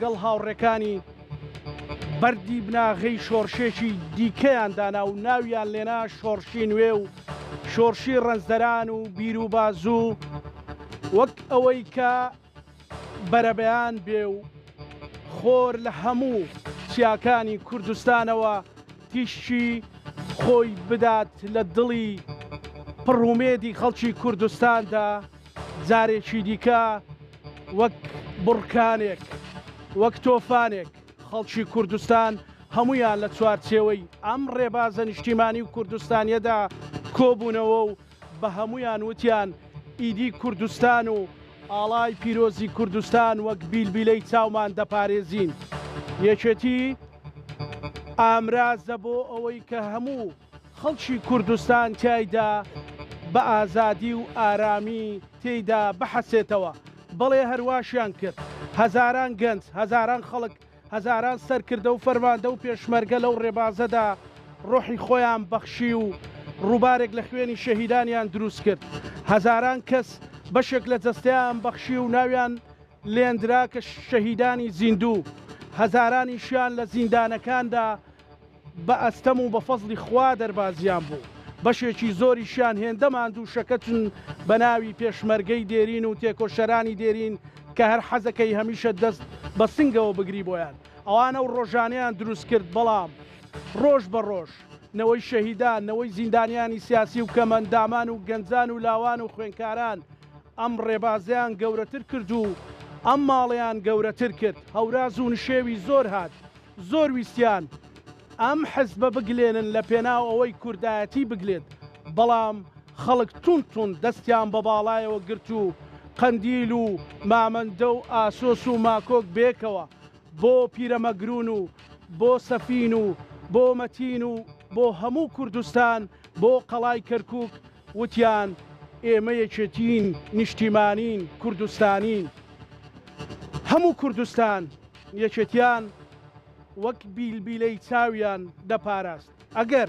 گەڵ هاوڕێکانی بەردی بناغەی شۆڕشێکی دیکەیان دانا و ناویان لێنا شۆڕشی نوێ و شۆڕشی ڕەنزدەران و بیر و بازوو وەک ئەوەی کە بەرەبەیان بێ و خۆر لە هەموو چیاکانی کوردستانەوە تیشی خۆی بدات لە دڵی پڕومێدی خەڵکی کوردستاندا جارێکی دیکە وەک بڕکانێک وەک تۆفانێک خەڵکی کوردستان هەمویان لە چوارچێوەی ئەم ڕێبازە نیشتیمانی و کوردستانیەدا کۆبوونەوە و بە هەمویان وتیان ئیدی کوردستان و ئاڵای پیرۆزی کوردستان وەک بیلبیلەی چاومان دەپارێزین. یەکێتی ئامرازە بۆ ئەوەی کە هەموو خەڵکی کوردستان تایدا بە ئازادی و ئارامی تێیدا بەحەسێتەوە. بەڵێ هەرواشیان کرد هەزاران گەنج هەزاران خەڵک هەزاران سەرکردە و فەرماندە و پێشمەرگە لەو ڕێبازەدا ڕۆحی خۆیان بەخشی و ڕووبارێک لە خوێنی شەهیدانیان دروست کرد. هەزاران کەس بەشێک لە جەستەیان بەخشی و ناویان لێندرا کە شەهیدانی زیندوو. هەزارانیشیان لە زیندانەکاندا بە ئەستەم و بە فەزلی خوا دەربازیان بوو. بەشێکی زۆریشیان هێندەمان دووشەکەتن بە ناوی پێشمەرگەی دێرین و تێکۆشەرانی دێرین کە هەر حەزەکەی هەمیشە دەست بە سنگەوە بگری بۆیان. ئەوانە و ڕۆژانیان دروست کرد بەڵام ڕۆژ بە ڕۆژ نەوەی شەهیدان نەوەی زیندانیانی سیاسی و کەمەندامان و گەنجان و لاوان و خوێنکاران ئەم ڕێبازیان گەورەتر کرد و ئەم ماڵیان گەورەتر کرد. هەوراز و نشێوی زۆر هات زۆر ویستیان ئەم حەزبە بگلێنن لە پێناو ئەوەی کوردایەتی بگلێت بەڵام خەڵک تونتون دەستیان بە باڵایەوە گرت و قەندیل و مامەندە و ئاسۆس و ماکۆک بێکەوە بۆ پیرەمەگرون و بۆ سەفین و بۆ مەتین و بۆ هەموو کوردستان بۆ قەڵای کەرکووک وتیان ئێمە یەکێتین نیشتیمانین کوردستانین. هەموو کوردستان یەکێتیان وەک بیلبیلەی چاویان دەپاراست. ئەگەر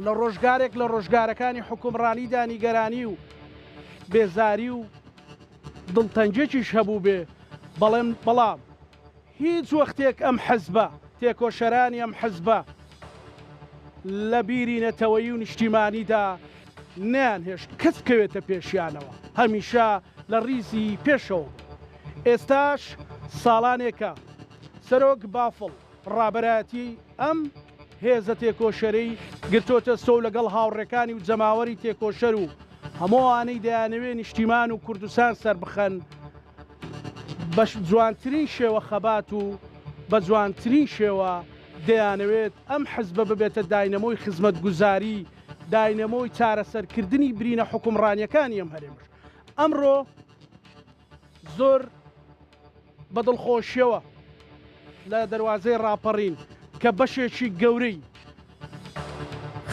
لە ڕۆژگارێک لە ڕۆژگارەکانی حکومڕانیدا نیگەرانی و بێزاری و دڵتەنجێکیش هەبوو بێ بەڵام هیچ وەختێک ئەم حەزبە تێکۆشەرانی ئەم حەزبە لە بیری نەتەوەیی و نیشتیمانیدا نەیانهێشت کەس بکەوێتە پێشیانەوە هەمیشە لە ڕیزی پێشەوە. ئێستاش ساڵانێکە سەرۆک بافڵ ڕابەرایەتی ئەم هێزە تێکۆشەرەی گرتۆتە سەو لەگەڵ هاوڕێکانی و جەماوەری تێکۆشەر و هەمووانەی دەیانەوێ نیشتیمان و کوردستان سەربخەن بە جوانترین شێوە خەبات و بە جوانترین شێوە دەیانەوێت ئەم حەزبە ببێتە داینەمۆی خزمەتگوزاری داینەمۆی چارەسەرکردنی برینە حکومڕانیەکانی ئەم هەرێمەش. ئەمڕۆ زۆر بەدڵخۆشیەوە لە دەواازەی ڕاپەڕین کە بەشێکی گەورەی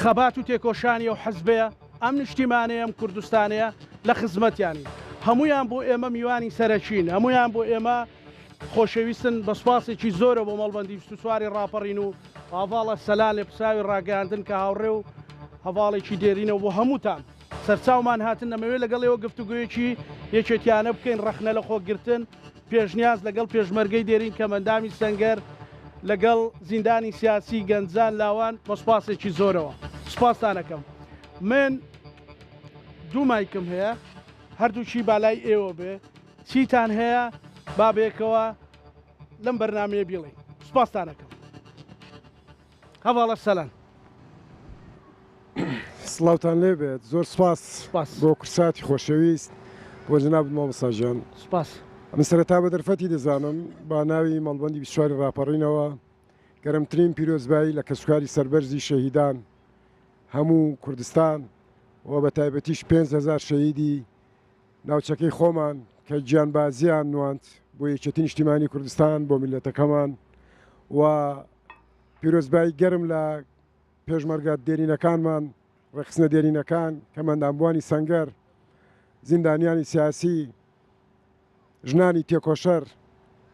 خەبات و تێکۆشانی و حەزبەیە ئەم نیشتیمانەیە ئەم کوردستانەیە لە خزمەتیانی هەمویان بۆ ئێمە میوانی سەرەکین هەمویان بۆ ئێمە خۆشەویستن بە سوپاسێکی زۆرە بۆ مەڵبەندی سواری ڕاپەڕین و هاواڵە سەلان لێ پساوی ڕاگەاندن کە هاوڕێ و هەواڵێکی دێرینەوە بۆ هەمووتان سەرچاومان هاتن نەمەوێت لەگەڵ ئێوە گفتوگویەکی یەکێتیانە بکەین ڕەخنە لە خۆگرتن پێشنیاز لەگەڵ پێشمەرگەی دێرین کەمەندامی سەنگەر لەگەڵ زیندانی سیاسی گەنجان لاوان بە سوپاسێکی زۆرەوە سوپاسدانەکەم. من دوو مایکم هەیە هەردووچی بالای ئێوە بێ چیتان هەیە بابێکەوە لەم بەرنامەیە بیڵێ سوپاسدانەکەم. هەواڵە سەلان سڵاوتان لێبێت زۆر سپاس بۆ کورساتی خۆشەویست بۆ جناب مامۆستاژیان سپاس. من سەرەتا بە دەرفەتی دەزانم با ناوی مەڵبەندی 24 ڕاپەڕینەوە گەرمترین پیرۆزبایی لە کەسوکاری سەربەرزی شەهیدان هەموو کوردستان و بە تایبەتیش 5,000 شەهیدی ناوچەکەی خۆمان کە گیانبازیان نواند بۆ یەکێتی نیشتیمانی کوردستان بۆ میلەتەکەمان و پیرۆزبایی گەرم لە پێشمەرگە دێرینەکانمان ڕێخستنە دێرینەکان کەمەندامبوانی سەنگەر زیندانیانی سیاسی ژنانی تێکۆشەر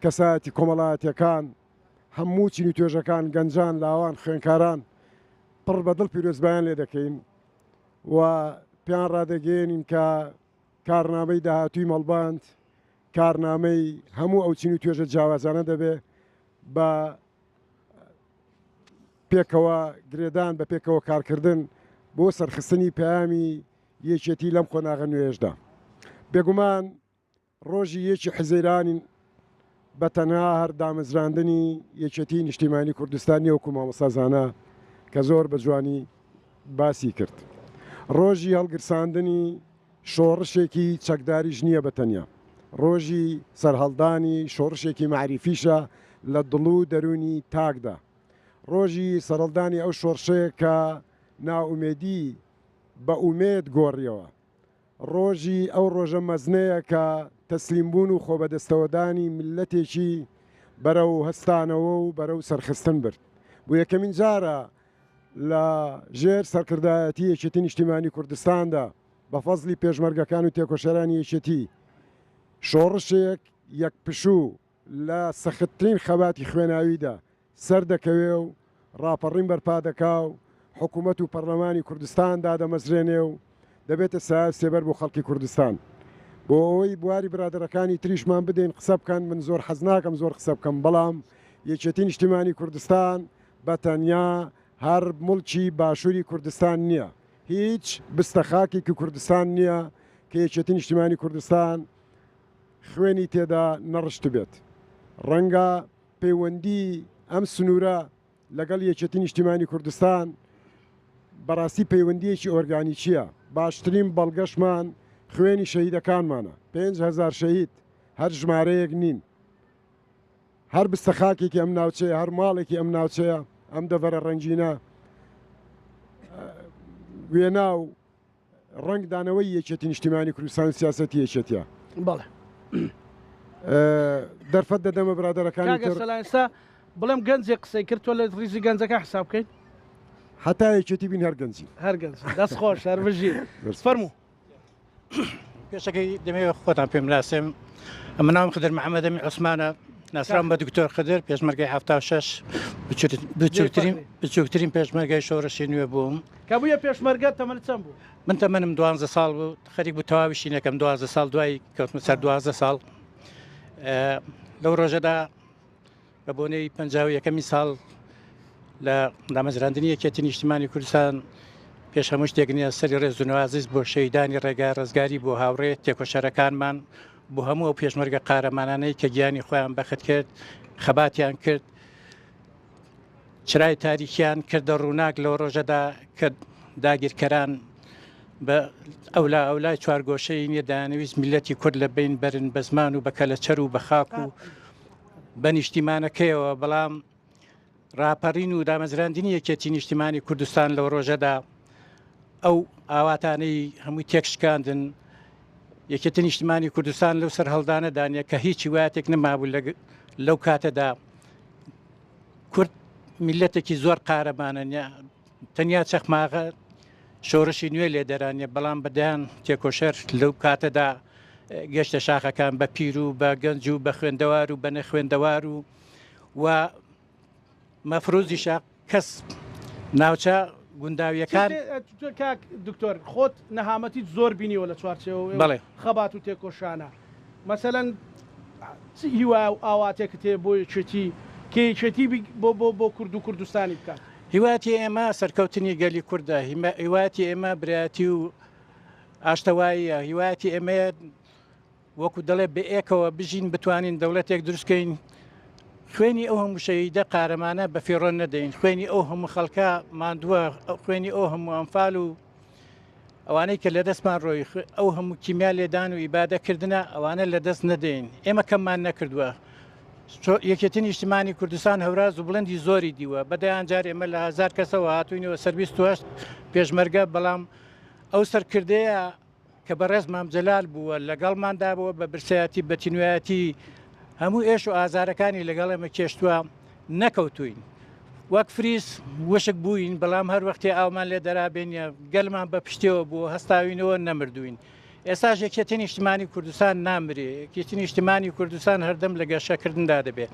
کەسایەتی کۆمەڵایەتیەکان هەموو چین و توێژەکان گەنجان لاوان خوێنکاران پڕ بەدڵ پیرۆزبایان لێ دەکەین و پێیان ڕادەگەێنین کە کارنامەی داهاتووی مەڵباند کارنامەی هەموو ئەو چین و توێژە جیاوازانە دەبێ بە پێکەوە گرێدان بە پێکەوە کارکردن بۆ سەرخستنی پەیامی یەکێتی لەم قۆناغە نوێژدا. بێگومان ڕۆژی یەکی حزەیرانی بە تەنها هەر دامەزراندنی یەکێتی نیشتیمانی کوردستانی وەکو مامۆستازانە کە زۆر بە جوانی باسی کرد. ڕۆژی هەڵگرساندنی شۆڕشێکی چەکداریش نییە بەتەنیا، ڕۆژی سەرهەڵدانی شۆڕشێکی معریفیشە لە دڵ و دەرونی تاکدا، ڕۆژی سەرهەڵدانی ئەو شۆڕشەیە کە ناومێدی بە ئومێد گۆڕیەوە، ڕۆژی ئەو ڕۆژە مەزنەیە کە تەسلیمبوون و خۆبەدەستەوەدانی میلەتێکی بەرەو هەستانەوە و بەرەو سەرخستن برد. بۆ یەکەمین جارە لە ژێر سەرکردایەتی یەکێتی نیشتیمانی کوردستاندا بە فەزلی پێشمەرگەکان و تێکۆشەرانی یەکێتی شۆڕشێک یەک پشوو لە سەختترین خەباتی خوێناویدا سەر دەکەوێ و ڕاپەڕین بەرپا دەکا و حکوومەت و پەرلەمانی کوردستان دادەمەزرێنێ و دەبێتە سایە سێبەر بۆ خەڵکی کوردستان. بۆ ئەوەی بواری برادەرەکانی تریشمان بدەین قسە بکەن، من زۆر حەز ناکەم زۆر قسە بکەم، بەڵام یەکێتی نیشتیمانی کوردستان بە تەنیا هەر مڵکی باشووری کوردستان نییە، هیچ بستەخاکێکی کوردستان نییە کە یەکێتی نیشتیمانی کوردستان خوێنی تێدا نەڕشت بێت. ڕەنگە پەیوەندی ئەم سنوورە لەگەڵ یەکێتی نیشتیمانی کوردستان بەڕاستی پەیوەندیەکی ئۆرگانیکیە. باشترین بەڵگەشمان خوێنی شەهیدەکانمانە، 5,000 شەهید هەر ژمارەیەک نین، هەر بستەخاکێکی ئەم ناوچەیە، هەر ماڵێکی ئەم ناوچەیە، ئەم دەڤەرە ڕەنگینە وێنا و ڕنگدانەوەی یەکێتی نیشتیمانی کوردستان سیاسەتی یەکێتیە. بەڵێ دەرفەت دەدەمە برادەرەکانی تر ئێستا بڵێم گەنجێک قسەی کرد تۆ لە ریزی گەنجەکە حساب بکەین حتا یەکێتی بین هەر گەنجی هەر گەنج دەست خۆش هەرژی فەرموو. پێشەکەی دەمەوێت خۆتان پێم ناسێم، ئەمە ناوم خدر محەممەد ئەمین عوسمانە، ناسرام بە دکتۆر خدر، پێشمەرگەی 76 بچووکترین پێشمەرگەی شۆڕشی نوێ بووم. کە بووە پێشمەرگە تەمەنت چەند بوو؟ من تەمەنم 12 ساڵ بوو، خەریک بوو تەواویشی نەکەم 12 ساڵ دوای کەوتمە سەر 12 ساڵ. لەو ڕۆژەدا بە بۆنەی 51 ساڵ لە دامەزراندنی یەکێتی نیشتیمانی کوردستان پێش هەموو شتێک نییە سەری ڕێزونەوازیز بۆ شەیدانی ڕێگا ڕزگاری بۆ هاوڕێ تێکۆشەرەکانمان، بۆ هەموو ئەو پێشمەرگە قارەمانانەی کە گیانی خۆیان بەخت کرد، خەباتیان کرد، چرای تاریخیان کردە ڕووناک لەو ڕۆژەدا کە داگیرکەران بە ئەولای چوارگۆشەی نیە دانەویست میلەتی کورد لە بین بەرن بە زمان و بە کەلەچەر و بە خاک و بە نیشتیمانەکەیەوە. بەڵام ڕاپەڕین و دامەزراندنی یەکێتی نیشتیمانی کوردستان لەو ڕۆژەدا ئەو ئاواتانەی هەمووی تێکشکاندن یەکێتی نیشتیمانی کوردستان لەو سەر هەڵدانەدانە کە هیچی وایەتێک نەمابوو لەو کاتەدا. کورد میلەتێکی زۆر قارەمانە، تەنیا چەخماغە شۆڕشی نوێ لێدەرانە، بەڵام بەدایان تێکۆشەر لەو کاتەدا گەشتە شاخەکان بە پیر و بە گەنج و بە خوێندەوار و بە نەخوێندەوار و مەفرۆزیشە کەس ناوچە گونداویەکان. دکتۆر خۆت نەهامەتی زۆر بینیوە لە چوارچەوە بەڵێ خەبات و تێکۆشانە، مەسەلەن هیوا ئاواتێکت هەیە بۆ یەکێتی کێچێتی بۆ کورد و کوردستانی بکات؟ هیواتی ئێمە سەرکەوتنی گەلی کووردە، هیواتی ئێمە برایەتی و ئاشتەواییە، هیواتی ئێمە وەکو دەڵێ بەئێکەوە بژین بتوانین دەوڵەتێک دروستکەین. خوێنی ئەو هەموو شەهیدە قارەمانە بە فێڕۆن نەدەین، خوێنی ئەو هەموو خەڵکە ماندووە، خوێنی ئەو هەموو ئەمفال و ئەوانەی کە لە دەستمان ڕۆی ئەو هەموو کیمیا لێدان و ئیبادەکردنە ئەوانە لە دەست نەدەین. ئێمە کەممان نەکردووە. یەکێتی نیشتیمانی کوردستان هەوراز و بڵندی زۆری دیوە، بەدەیان جار ئێمە لە 1000 کەسەوە هاتوینەوە سەر 28 پێشمەرگە، بەڵام ئەو سەرکردەیە کە بەڕێز مام جەلال بووە لەگەڵماندا بووە بە برسایەتی بەتینوایەتی هەموو ئێش و ئازارەکانی لەگەڵ ئێمە کێشتووە نەکەوتوین، وەک فریس وشک بووین، بەڵام هەر وەختی ئاومان لێ دەرابێنە گەلمان بە پشتەوە بوو هەستاوینەوە نەمردوین. ئێستا یەکێتی نیشتیمانی کوردستان نامرێ، یەکێتی نیشتیمانی کوردستان هەردەم لە گەشەکردندا دەبێت.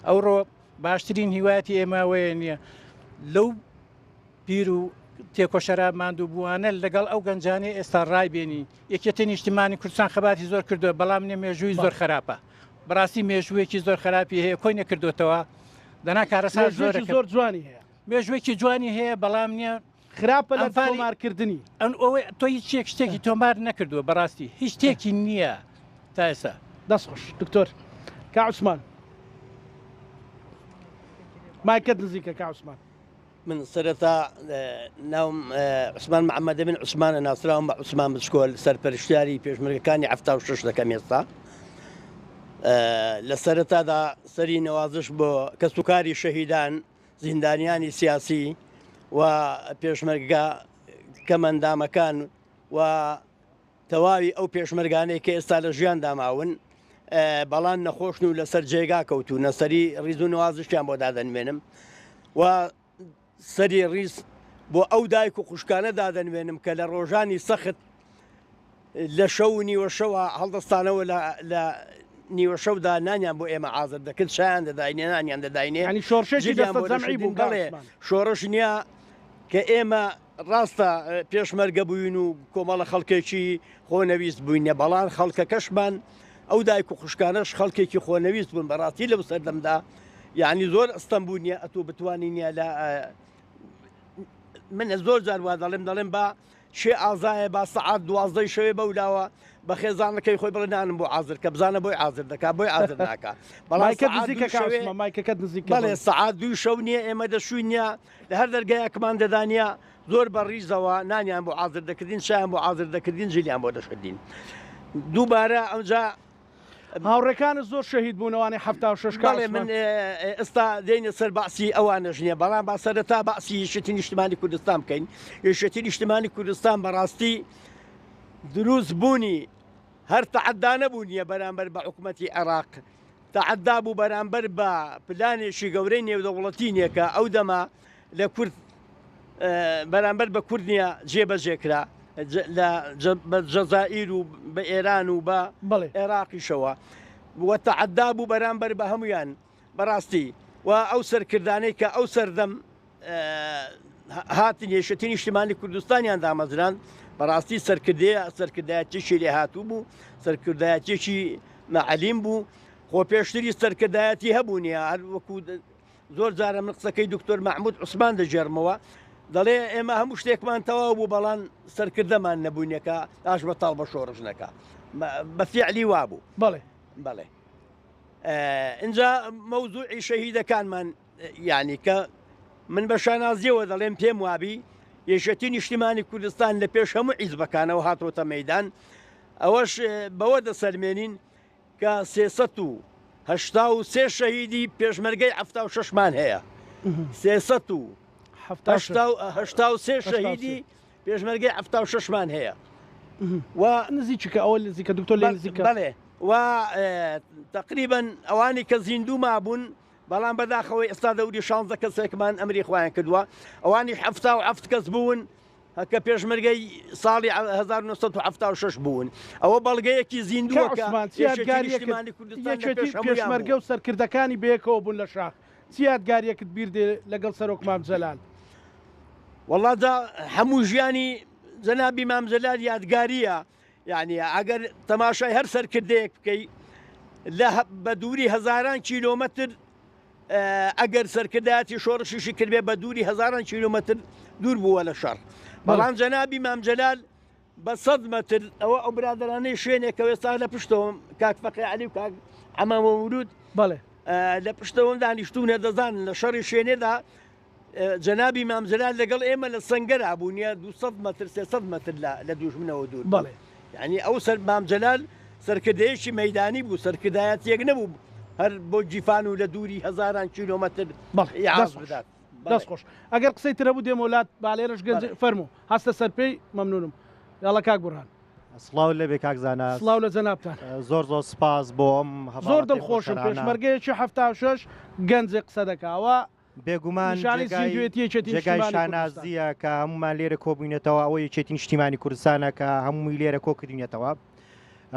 ئەوڕۆ باشترین هیواتی ئێمەوەیە نییە لەو پیر و تێکۆشەرا ماندوو بووانە لەگەڵ ئەو گەنجانەی ئێستا ڕایبێنی یەکێتی نیشتیمانی کوردستان خەباتی زۆر کردووە بەڵام نێ مێژووی زۆر خراپە بەڕاستی مێژوویەکی زۆر خراپی هەیە کۆی نەکردوێتەوە دەنا کارەسان زۆر جوانی هەیە مێژوێکی جوانی هەیە بەڵام نییە خراپە لە تۆمارکردنی ئەوەی تۆ هیچ شتێکی تۆمار نەکردووە بەڕاستی هیچ شتێکی نییە تا ئێستا دەستخۆش دکتۆر کاعوسمان مایکت نزیکە کاعوسمان من سەرەتا ناوم عوسمان محەممەد من عوسمانە ناسراوم بە عوسمان بچکۆل سەرپەرشتیاری پێشمەرگەکانی 76 دەکەم ئێستا لە سەرەتادا سەری نەوازش بۆ کەسوکاری شەهیدان زیندانیانی سیاسی و پێشمەرگە کەمەندامەکان و تەواوی ئەو پێشمەرگانەی کە ئێستا لە ژیان داماون بەڵان نەخۆشن و لەسەر جێگا کەوتو نەسەری ڕیز و نوازشیان بۆ دادەنوێنم و سەری ڕیز بۆ ئەو دایک و خوشکانە دادەنوێنم کە لە ڕۆژانی سەخت لە شەو نیوە شەوە هەڵدەستانەوە لە نیوە شەودا نانیان بۆ ئێمە ئازر دەکرد شایان دەداینێ نانیان دەداینێ ینی شۆڕشێکی دەستە جەمعی بوو بڵێ شۆڕش نییە کە ئێمە ڕاستە پێشمەرگە بووین و کۆمەڵە خەڵکێکی خۆنەویست بووینە بەڵان خەڵکە کەشمان ئەو دایک و خوشکانەش خەڵکێکی خۆنەویست بوون بەڕاستی لەو سەردەمدا یعنی زۆر ئەستەم بوو نیە ئەتوو بتوانی نیە لە منە زۆر جاروا دەڵێم بە شێ ئازایە با سەعات 12 شەوێ بەولاوە بە خێزانەکەی خۆی بڕنانم بۆ عازر کە بزانە بۆی عازر دەکا بۆی عازر ناکە بەڵێ سەعات 2 شەو نییە ئێمە دەشووی نییە لە هەر دەرگایەکمان دەدانە زۆر بەڕیزەوە نانیان بۆ عازر دەکردین شایان بۆ عازر دەکردین ژیلیان بۆ دەشکردین دووبارە ئەوجا هاوڕێکانە زۆر شەهید بوونەوانی 76 بەڵێ من ئێستا دێنە سەر باسی ئەوانەش نییە بەڵام با سەرەتا باسی یەکێتی نیشتیمانی کوردستان بکەین یەکێتی نیشتیمانی کوردستان بەڕاستی دروست بوونی هەر تەعەدا نەبوو نیە بەرامبەر بە حکوومەتی عێراق تەعەدا بوو بەرامبەر بە پلانێکی گەورەی نێودەوڵەتینیە کە ئەو دەما لە کورد بەرامبەر بە کورد نیە جێبەجێکرا لە جەزائیر و بە ئێران و بە عێراقیشەوە وە تەعەدا بوو بەرامبەر بە هەمویان بەڕاستی و ئەو سەرکردانەی کە ئەو سەردەم هاتن یەکێتی نیشتیمانی کوردستانیان دامەزران بەڕاستی سەرکردایەتێکی لێ هاتوو بوو سەرکردایەتێکی مەعەلیم بوو خۆ پێشتری سەرکردایەتی هەبوو نیە هەر وەکو زۆر جارە من قسەکەی دکتۆر مەحموود عوسمان دەژێرمەوە دەڵێ ئێمە هەموو شتێکمان تەواو بوو بەڵام سەرکردەمان نەبوونیەکە ئاش بەتاڵ بە شۆڕژنەکە بە فیعلی وابوو بەڵێ اینجا مەوزوعی شەهیدەکانمان یعنی کە من بە شانازیەوە دەڵێم پێم وابی یەکێتی نیشتیمانی کوردستان لە پێش هەموو حیزبەکانەوە هاتوۆتە مەیدان ئەوەش بەوە دەسەلمێنین کە 383 شەهیدی پێشمەرگەی 76مان هەیە 383 شەهیدی پێشمەرگەی 76مان هەیە و نزیکە ئەوە نزیکە دکتۆر لێ نزیکە بەڵێ و تقریبەن ئەوانی کە زیندوو مابوون بەڵام بەداخەوەی ئێستا دەوری 16 کەسێکمان ئەمری خۆیان کردووە ئەوانی 77 کەس بوون هەکە پێشمەرگەی ساڵی 1976 بوون ئەوە بەڵگەیەکی زیندووەکە پێشمەرگە و سەرکردەکانی بەیەکەوە بوون لە شاخ چیادگاریەکت بیردێ لەگەڵ سەرۆک مامجەلال وەڵادا هەموو ژیانی جەنابی مامجەلال یادگاریە یعنی ئەگەر تەماشای هەر سەرکردەیەک بکەی لە بە دووری هەزاران کیلۆمەتر ئەگەر سەرکردایەتی شۆڕشیشی کردبێ بە دووری هەزاران کیلۆمەتر دوور بووە لە شەڕ بەڵام جەنابی مامجەلال بە 100 مەتر ئەو برادرانەی شوێنێکە ئێستا لە پشتەوەم کاک فەقی عەلی و کاک عەمامە مەولود بەڵێ لە پشتەوەم دانیشتوونە دەزانن لە شەڕی شوێنێدا جەنابی مامجەلال لەگەڵ ئێمە لە سەنگەرا بوونیە 200 مەتر 300 مەتر لە دوژمنەوە دوور بەڵێ یعنی ئەو سەر مامجەلال سەرکردەیەکی مەیدانی بوو سەرکردایەتیەک نەبوو هەر بۆ جیفان و لە دووری هەزاران کیلۆمەتر بدات دەست خۆش ئەگەر قسەی ترە بوو دێمە وڵات بالێرەش گەنج فەرموو هەستە سەرپێی مەمنونم یاڵە کاک بورهان سڵاو لەبێ کاک زانا سڵاو لە جەنابتان زۆر سپاس بۆ ئەم زۆر دڵخۆشم پێشمەرگەیەکی 76 گەنجێ قسە دەکاوە بێگومان جێگای شانازیە کە هەمومان لێرە کۆبوونێتەوە ئەوە یەکێتی نیشتیمانی کوردستانە کە هەمووی لێرە کۆکردینێتەوە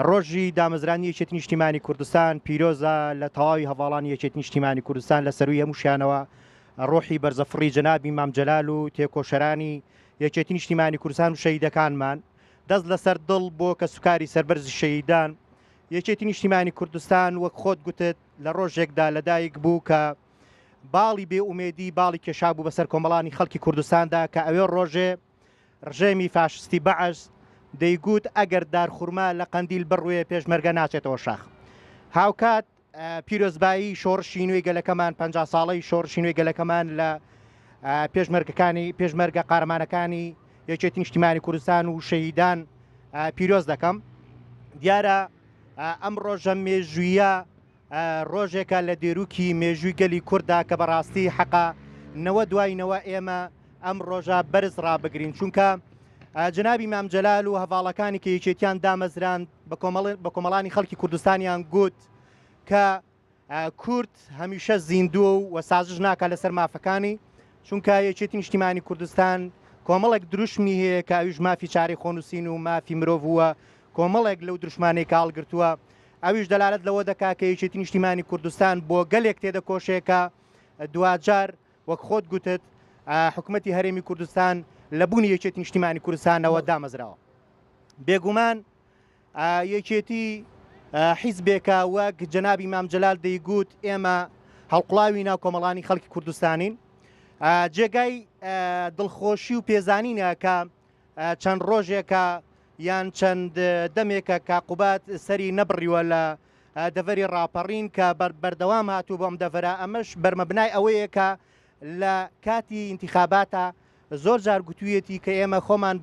ڕۆژی دامەزرانی یەکێتی نیشتیمانی کوردستان پیرۆزە لە تەواوی هەواڵانی یەکێتی نیشتیمانی کوردستان لە سەروی هەموو شیانەوە ڕۆحی بەرزەفڕی جەنابی مامجەلال و تێکۆشەرانی یەکێتی نیشتیمانی کوردستان و شەهیدەکانمان دەست لەسەر دڵ بۆ کە سوکاری سەربەرزی شەهیدان یەکێتی نیشتیمانی کوردستان وەک خۆت گوتت لە ڕۆژێکدا لەدایک بوو کە باڵی بێئومێدی باڵی کێشا بوو بەسەر کۆمەڵانی خەڵکی کوردستاندا کە ئەوێ ڕۆژێ ڕژێمی فاشستی بەعەز دەیگوت ئەگەر دارخورما لە قەندیل بڕوێ پێشمەرگە ناچێتەوە شاخ. هاوکات پیرۆزبایی شۆڕشی نوێی گەلەکەمان 50 ساڵەی شۆڕشی نوێی گەلەکەمان لە پێشمەرگە قارەمانەکانی یەکێتی نیشتیمانی کوردستان و شەهیدان پیرۆز دەکەم. دیارە ئەم ڕۆژە مێژوویە ڕۆژێکە لە دێروکی مێژووی گەلی کووردا کە بەڕاستی حەقا نەوە دوایینەوە ئێمە ئەم ڕۆژە بەرز ڕابگرین چونکە جنابی مام جەلال و هەواڵەکانی کە یەکێتیان دامەزران بە کۆمەڵانی خەڵکی کوردستانیان گوت کە کورد هەمیشە زیندووە و سازش ناکات لەسەر مافەکانی چونکە یەکێتی نیشتیمانی کوردستان کۆمەڵێک دروشمی هەیە کە ئەویش مافی چارەی خۆنووسین و مافی مرۆڤ ووە کۆمەڵێک لەو دروشمانەی کاڵگرتووە ئەویش دەلالەت لەوە دەکا کە یەکێتی نیشتیمانی کوردستان بۆ گەلێک تێدەکۆشێکە دوجار وەک خۆت گوتت حکوومەتی هەرێمی کوردستان لە بوونی یەکێتی نیشتیمانی کوردستانەوە دامەزراوە. بێگومان یەکێتی حیزبێکە وەک جەنابی مام جەلال دەیگوت ئێمە هەڵقڵاوی ناو کۆمەڵانی خەڵکی کوردستانین جێگای دڵخۆشی و پێزانینە کە چەند ڕۆژێکە یان چەند دەمێکە کاقوبات سەری نەبڕیوە لە دەڤەری ڕاپەڕین کە بەردەوام هاتوو بۆم دەڤەرە ئەمەش بەرمەبنای ئەوەیە کە لە کاتی انتخاباتە زۆر جار گوتوویەتی کە ئێمە خۆمان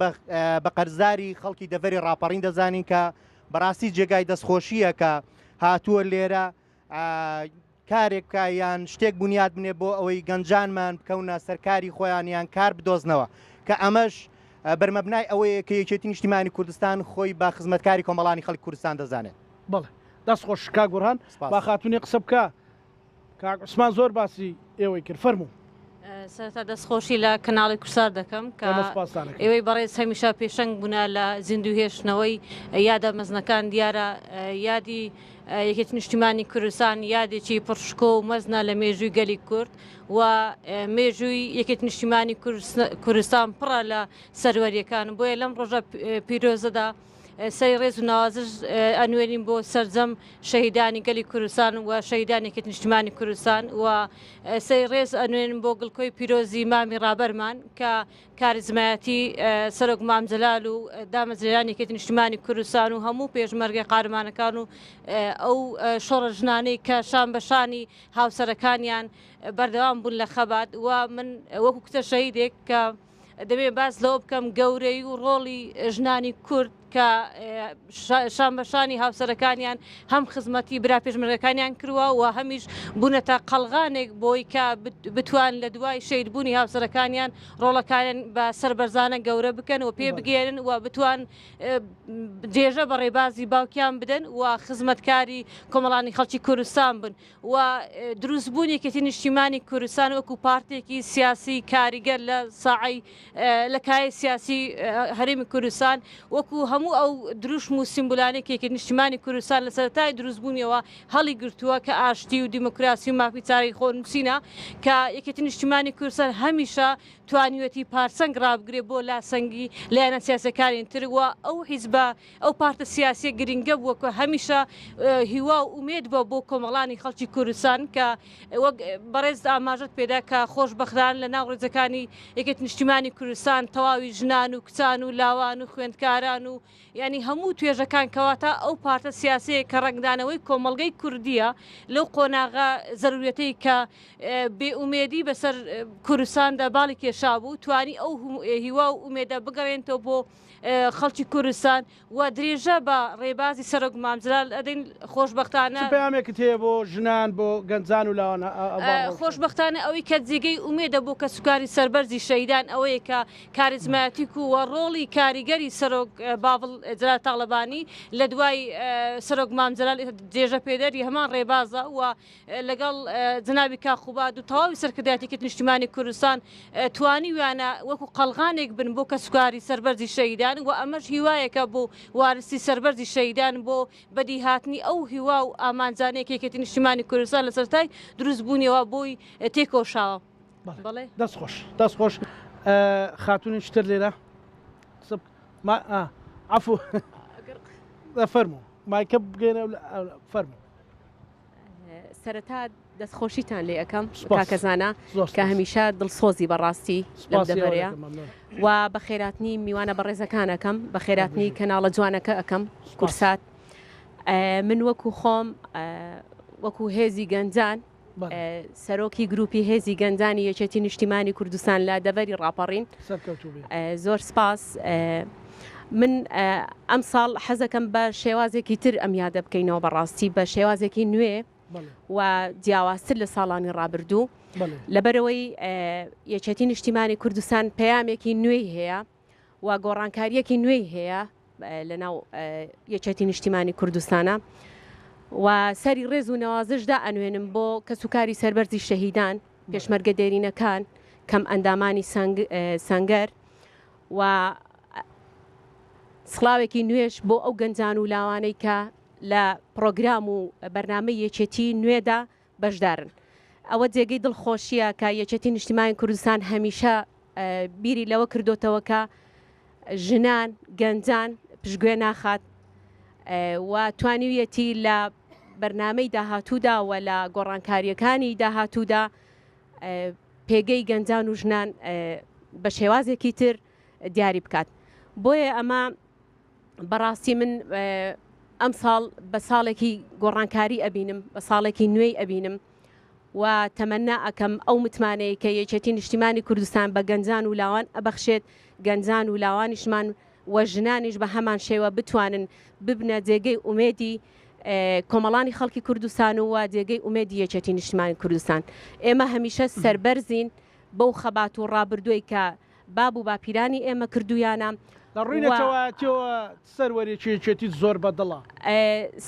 بە قەرزاری خەڵکی دەڤەری ڕاپەڕین دەزانین کە بەڕاستی جێگای دەستخۆشیە کە هاتووە لێرە کارێک بکە یان شتێک بنیاد بنێ بۆ ئەوەی گەنجانمان بکەونە سەرکاری خۆیان یان کار بدۆزنەوە کە ئەمەش بەرمەبنای ئەوەیە کە یەکێتی نیشتیمانی کوردستان خۆی با خزمەتکاری کۆمەڵانی خەڵکی کوردستان دەزانێت. بەڵێ دەست خۆش کاک گورهان با خاتونی قسە بکە کاک عوسمان زۆر باسی ئێوەی کرد فەرموو. سەرەتا دەستخۆشی لە کەناڵی کوردستان دەکەم کە ئێوەی بەڕێز هەمیشە پێشەنگ بوونا لە زیندوو هێشتنەوەی یادە مەزنەکان دیارە یادی یەکێتی نیشتیمانی کوردستان یادێکی پڕشکۆ و مەزنە لە مێژووی گەلی کورد و مێژووی یەکێتی نیشتیمانی کوردستان پڕە لە سەروەریەکان بۆیە لەم ڕۆژە پیرۆزەدا سەری ڕێز و ناوازش ئەنوێنین بۆ سەرجەم شەهیدانی گەلی کوردستان و شەهیدانی یەکێتی نیشتیمانی کوردستان و سەری ڕێز ئەنوێنین بۆ گڵکۆی پیرۆزی مامی ڕابەرمان کە کاریزمایەتی سەرۆک مام جەلال و دامەزرێنانی یەکێتی نیشتیمانی کوردستان و هەموو پێشمەرگەی قارەمانەکان و ئەو شۆڕە ژنانەی کە شان بەشانی هاوسەرەکانیان بەردەوام بوون لە خەبات و من وەکو کتە شەهیدێک کە دەبێت باس لەوە بکەم گەورەی و ڕۆڵی ژنانی کورد کە شانبەشانی هاوسەرەکانیان هەم خزمەتی برا پێشمەرگەکانیان کردووە و هەمیش بوونەتە قەڵغانێک بۆی کە بتوان لە دوای شەیدبوونی هاوسەرەکانیان ڕۆڵەکانیان بە سەربەرزانە گەورە بکەن و پێ بگێرن و بتوان جێژە بە ڕێبازی باوکیان بدەن و خزمەتکاری کۆمەڵانی خەڵکی کوردستان بن و دروستبوونی یەکێتی نیشتیمانی کوردستان وەکو پارتێکی سیاسی کاریگەر لە ساعی لە کای سیاسی هەرێمی کوردستان وەکو هەموو ئەو دروشم و سیمبولانێک یەکێتی نیشتیمانی کوردستان لە سەرەتای دروستبوونیەوە هەڵی گرتووە کە ئاشتی و دیموکراسی و مافی چارەی خۆنووسینە کە یەکێتی نیشتیمانی کوردستان هەمیشە توانیوەتی پارسەنگ ڕابگرێ بۆ لاسەنگی لایەنە سیاسەکانی تر وە ئەو حیزبە ئەو پارتە سیاسی گرنگە بووە کە هەمیشە هیوا و ئومێد بە بۆ کۆمەڵانی خەڵکی کوردستان کە وەک بەڕێز ئاماژەت پێدا کە خۆشبەختان لە ناو ڕێزەکانی یەکێتی نیشتیمانی کوردستان تەواوی ژنان و کچان و لاوان و خوێندکاران و ینی هەموو توێژەکان کەواتە ئەو پارتە سیاسەیە کە ڕنگدانەوەی کۆمەڵگەی کوردیە لەو قۆناغا زەرورەتەی کە بێئومێدی بەسەر کوردستاندا باڵی کێشا بوو توانی ئەو هیوا و ئومێدە بگەڕێنەوە بۆ خەڵکی کوردستان و درێژە بە ڕێبازی سەرۆک مام جەلال ئەدەین خۆشبەختانە پەیامێکت هەیە بۆ ژنان بۆ گەنجان و لاوانە خۆشبەختانە ئەوەی کە جێگەی ئومێدە بۆ کە سوکاری سەربەرزی شەهیدان ئەوەیە کە کاریزمایەتیک و ڕۆڵی کاریگەری سەرۆک باڵ جەلال تاڵەبانی لە دوای سەرۆک مام جەلال درێژە پێدەری هەمان ڕێبازە و لەگەڵ جنابی کاخوباد و تەواوی سەرکردایەتی یەکێتی نیشتیمانی کوردستان توانی ویانە وەکو قەڵغانێک بن بۆ کە سوکاری سەربەرزی شەهیدان و ئەمەش هیوایەکە بۆ وارسی سەربەرزی شەهیدان بۆ بەدیهاتنی ئەو هیوا و ئامانجانەیەک یەکێتی نیشتیمانی کوردستان لە سەرەتای دروستبوونیەوە بۆی تێکۆشاوە. دەست خۆش خاتونی شتر لێرە عفو فەرموو مایکە بگەێنە فەرموو سەرەتا دەستخۆشیتان لێ ئەەکەم کاکەزانە کە هەمیشە دڵسۆزی بەڕاستی لەم دەبەرەیە و بە خێراتنی میوانە بەڕێزەکانەکەم بە خێراتنی کەناڵە جوانەکە ئەەکەم کورسات من وەکو خۆم وەکو هێزی گەنجان سەرۆکی گروپی هێزی گەنجانی یەکێتی نیشتیمانی کوردستان لە دەبەری ڕاپەڕین زۆر سپاس من ئەم ساڵ حەزەکەم بە شێوازێکی تر ئەم یادە بکەینەوە بەڕاستی بە شێوازێکی نوێ و جیاوازتر لە ساڵانی ڕابردوو لەبەرەوەی یەکێتی نیشتیمانی کوردستان پەیامێکی نوێی هەیە و گۆڕانکاریەکی نوێی هەیە لەناو یەکێتی نیشتیمانی کوردستانە و سەری ڕێز و نەوازشدا ئەنوێنم بۆ کەسوکاری سەربەرزی شەهیدان پێشمەرگە دێرینەکان کەم ئەندامانی سەنگەر و سڵاوێکی نوێش بۆ ئەو گەنجان و لاوانەی کە لە پرۆگرام و بەرنامەی یەکێتی نوێدا بەشدارن ئەوە جێگەی دڵخۆشیە کە یەکێتی نیشتیمانی کوردستان هەمیشە بیری لەوە کردوتەوە کە ژنان گەنجان پشتگوێ ناخات و توانیویەتی لە بەرنامەی داهاتوودا و لە گۆڕانکاریەکانی داهاتوودا پێگەی گەنجان و ژنان بە شێوازێکی تر دیاری بکات بۆیە ئەمە بەڕاستی من ئەم ساڵ بە ساڵێکی گۆڕانکاری ئەبینم بە ساڵێکی نوێی ئەبینم و تەمەنا ئەەکەم ئەو متمانەیە کە یەکێتی نیشتیمانی کوردستان بە گەنجان و لاوان ئەبەخشێت گەنجان و لاوانیشمان و ژنانیش بە هەمان شێوە بتوانن ببنە جێگەی ئومێدی کۆمەڵانی خەڵکی کوردستان و جێگەی ئومێدی یەکێتی نیشتیمانی کوردستان ئێمە هەمیشە سەربەرزین بەو خەبات و ڕابردووی کە باب و باپیرانی ئێمە کردویانە لە ڕووینەوە سەروەریێتی زۆر بەدڵە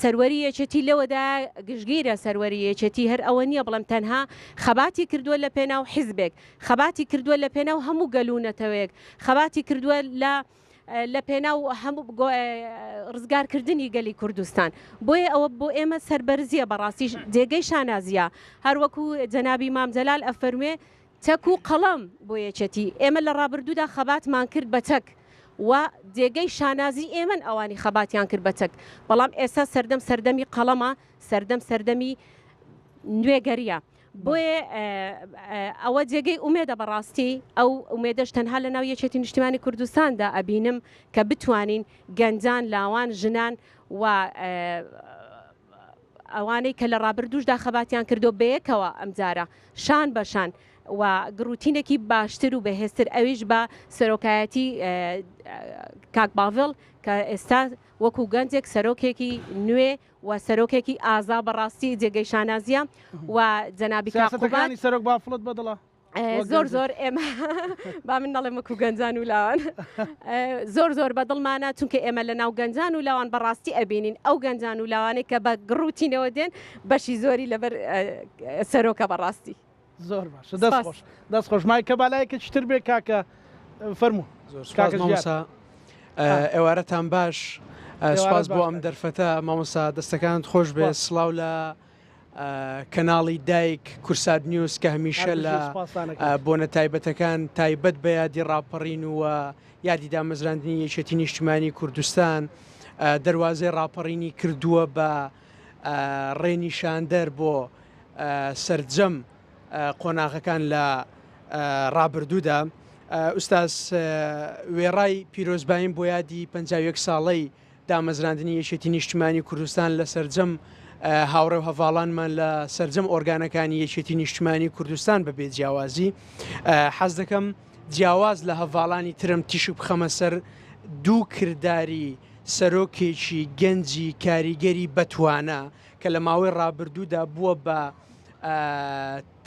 سەروەری یەکێتی لەوەدا گشتگیرە سەروەری یەکێتی هەر ئەوە نییە بڵم تەنها خەباتی کردووە لە پێناو حیزبێک خەباتی کردووە لە پێناو هەموو گەلوونەتەوەیەک خەباتی کردووە لە پێناو هەموو ڕزگارکردنی گەلی کوردستان بۆیە ئەوە بۆ ئێمە سەربەرزیە بەڕاستی جێگەی شانازیە هەروەکو جەنابی مامجەلال ئەفەرموێ چەک و قەڵەم بۆ یەکێتی ئێمە لە ڕابردوودا خەباتمان کرد بە چەک و جێگەی شانازی ئێمە ئەوانی خەباتیان کرد بە چەک بەڵام ئێستا سەردەمی قەڵەمە سەردەمی نوێگەریە بۆیە ئەوە جێگەی ئومێدە بەڕاستی ئەو ئومێدەش تەنها لە ناو یەکێتی نیشتیمانی کوردستاندا ئەبینم کە بتوانین گەنجان لاوان ژنان و ئەوانەی کە لە ڕابردووشدا خەباتیان کردو بەیەکەوە ئەمجارە شان بەشان و گروتینێکی باشتر و بەهێزتر ئەویش بە سەرۆکایەتی کاک باڤڵ کە ئێستا وەکو گەنجێک سەرۆکێکی نوێ و سەرۆکێکی ئازا بەڕاستی جێگەی شانازیە و جەنابی کاقوبانی سەرۆک بافڵت بەدڵە زۆر ئێمە با من نەڵێ وەکو گەنجان و لاوان زۆر بەدڵمانە چونکە ئێمە لە ناو گەنجان و لاوان بەڕاستی ئەبینین ئەو گەنجان و لاوانێک کە بە گڕوتینەوە دێن بەشی زۆری لەبەر سەرۆکە بەڕاستی زۆر باش دەست خۆش مای کە بالایەکە چتر بێ کاکە فەرموو مامۆسا ئێوارەتان باش سپاس بۆ ئەم دەرفەتە مامۆسا دەستەکانت خۆش بێ سڵاو لە کەناڵی دایک کورسات نیوز کە هەمیشە لە بۆنە تایبەتەکان تایبەت بە یادی ڕاپەڕین و یادی دامەزراندنی یەکێتی نیشتیمانی کوردستان دەواازەی ڕاپەڕینی کردووە بە ڕێنیشاندەر بۆ سەرجەم قۆناغەکان لە ڕابردوودا ئوستاز وێڕای پیرۆزباین بۆ یادی 51 ساڵەی دامەزراندنی یەکێتی نیشتیمانی کوردستان لە سەرجەم هاوڕێ و هەڤاڵانمان لە سەرجەم ئۆرگانەکانی یەکێتی نیشتیمانی کوردستان بەبێ جیاوازی حەز دەکەم جیاواز لە هەڤاڵانی ترم تیش بخەمە سەر دوو کردداری سەرۆکێکی گەنجی کاریگەری بەتوانە کە لە ماوەی ڕابردوودا بووە بە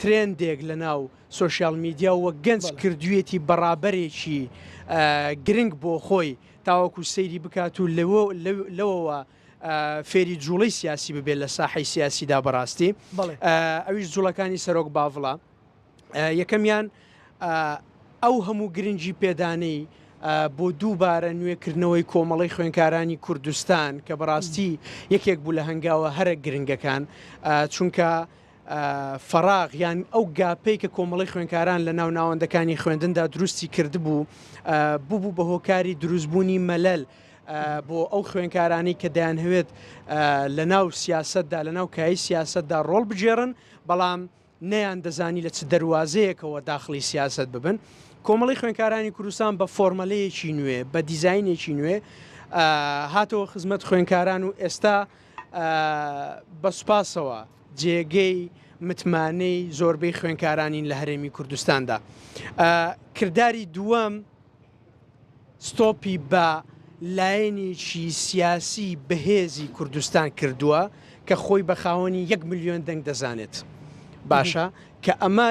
ترێندێک لە ناو سۆشیال میدیا وە گەنج کردوێتی بەڕابەرێکی گرنگ بۆ خۆی تاوەکو سەیری بکات و لەوەوە فێری جوڵەی سیاسی ببێت لە ساحەی سیاسیدا بەڕاستی ئەویش جوڵەکانی سەرۆک باڤڵە یەکەمیان ئەو هەموو گرنگی پێدانەی بۆ دووبارە نوێکردنەوەی کۆمەڵی خوێنکارانی کوردستان کە بەڕاستی یەکێک بوو لە هەنگاوە هەرە گرنگەکان چونکە فراغ یان ئەو گاپەی کە کۆمەڵی خوێنکاران لە ناو ناوەندەکانی خوێندندا دروستی کردبوو بوو بە هۆکاری دروستبوونی مەلەل بۆ ئەو خوێنکارانی کە دەیانهوێت لە ناو سیاسەتدا لە ناو کایی سیاسەتدا ڕۆڵ بجێڕن بەڵام نەیان دەزانی لە چ دەواازەیەکەوە داخلی سیاست ببن. کۆمەڵی خوێنکارانی کوردستان بە فۆرمەلەیەکی نوێ بە دیزینێکی نوێ هاتەوە خزمەت خوێنکاران و ئێستا بە سوپاسەوە جێگەی متمانەی زۆربەی خوێنکارانین لە هەرێمی کوردستاندا. کردداری دووەم ستۆپی بە لایەنێکی سیاسی بەهێزی کوردستان کردووە کە خۆی بە خاوەنی 1 ملیۆن دەنگ دەزانێت. باشە کە ئەمە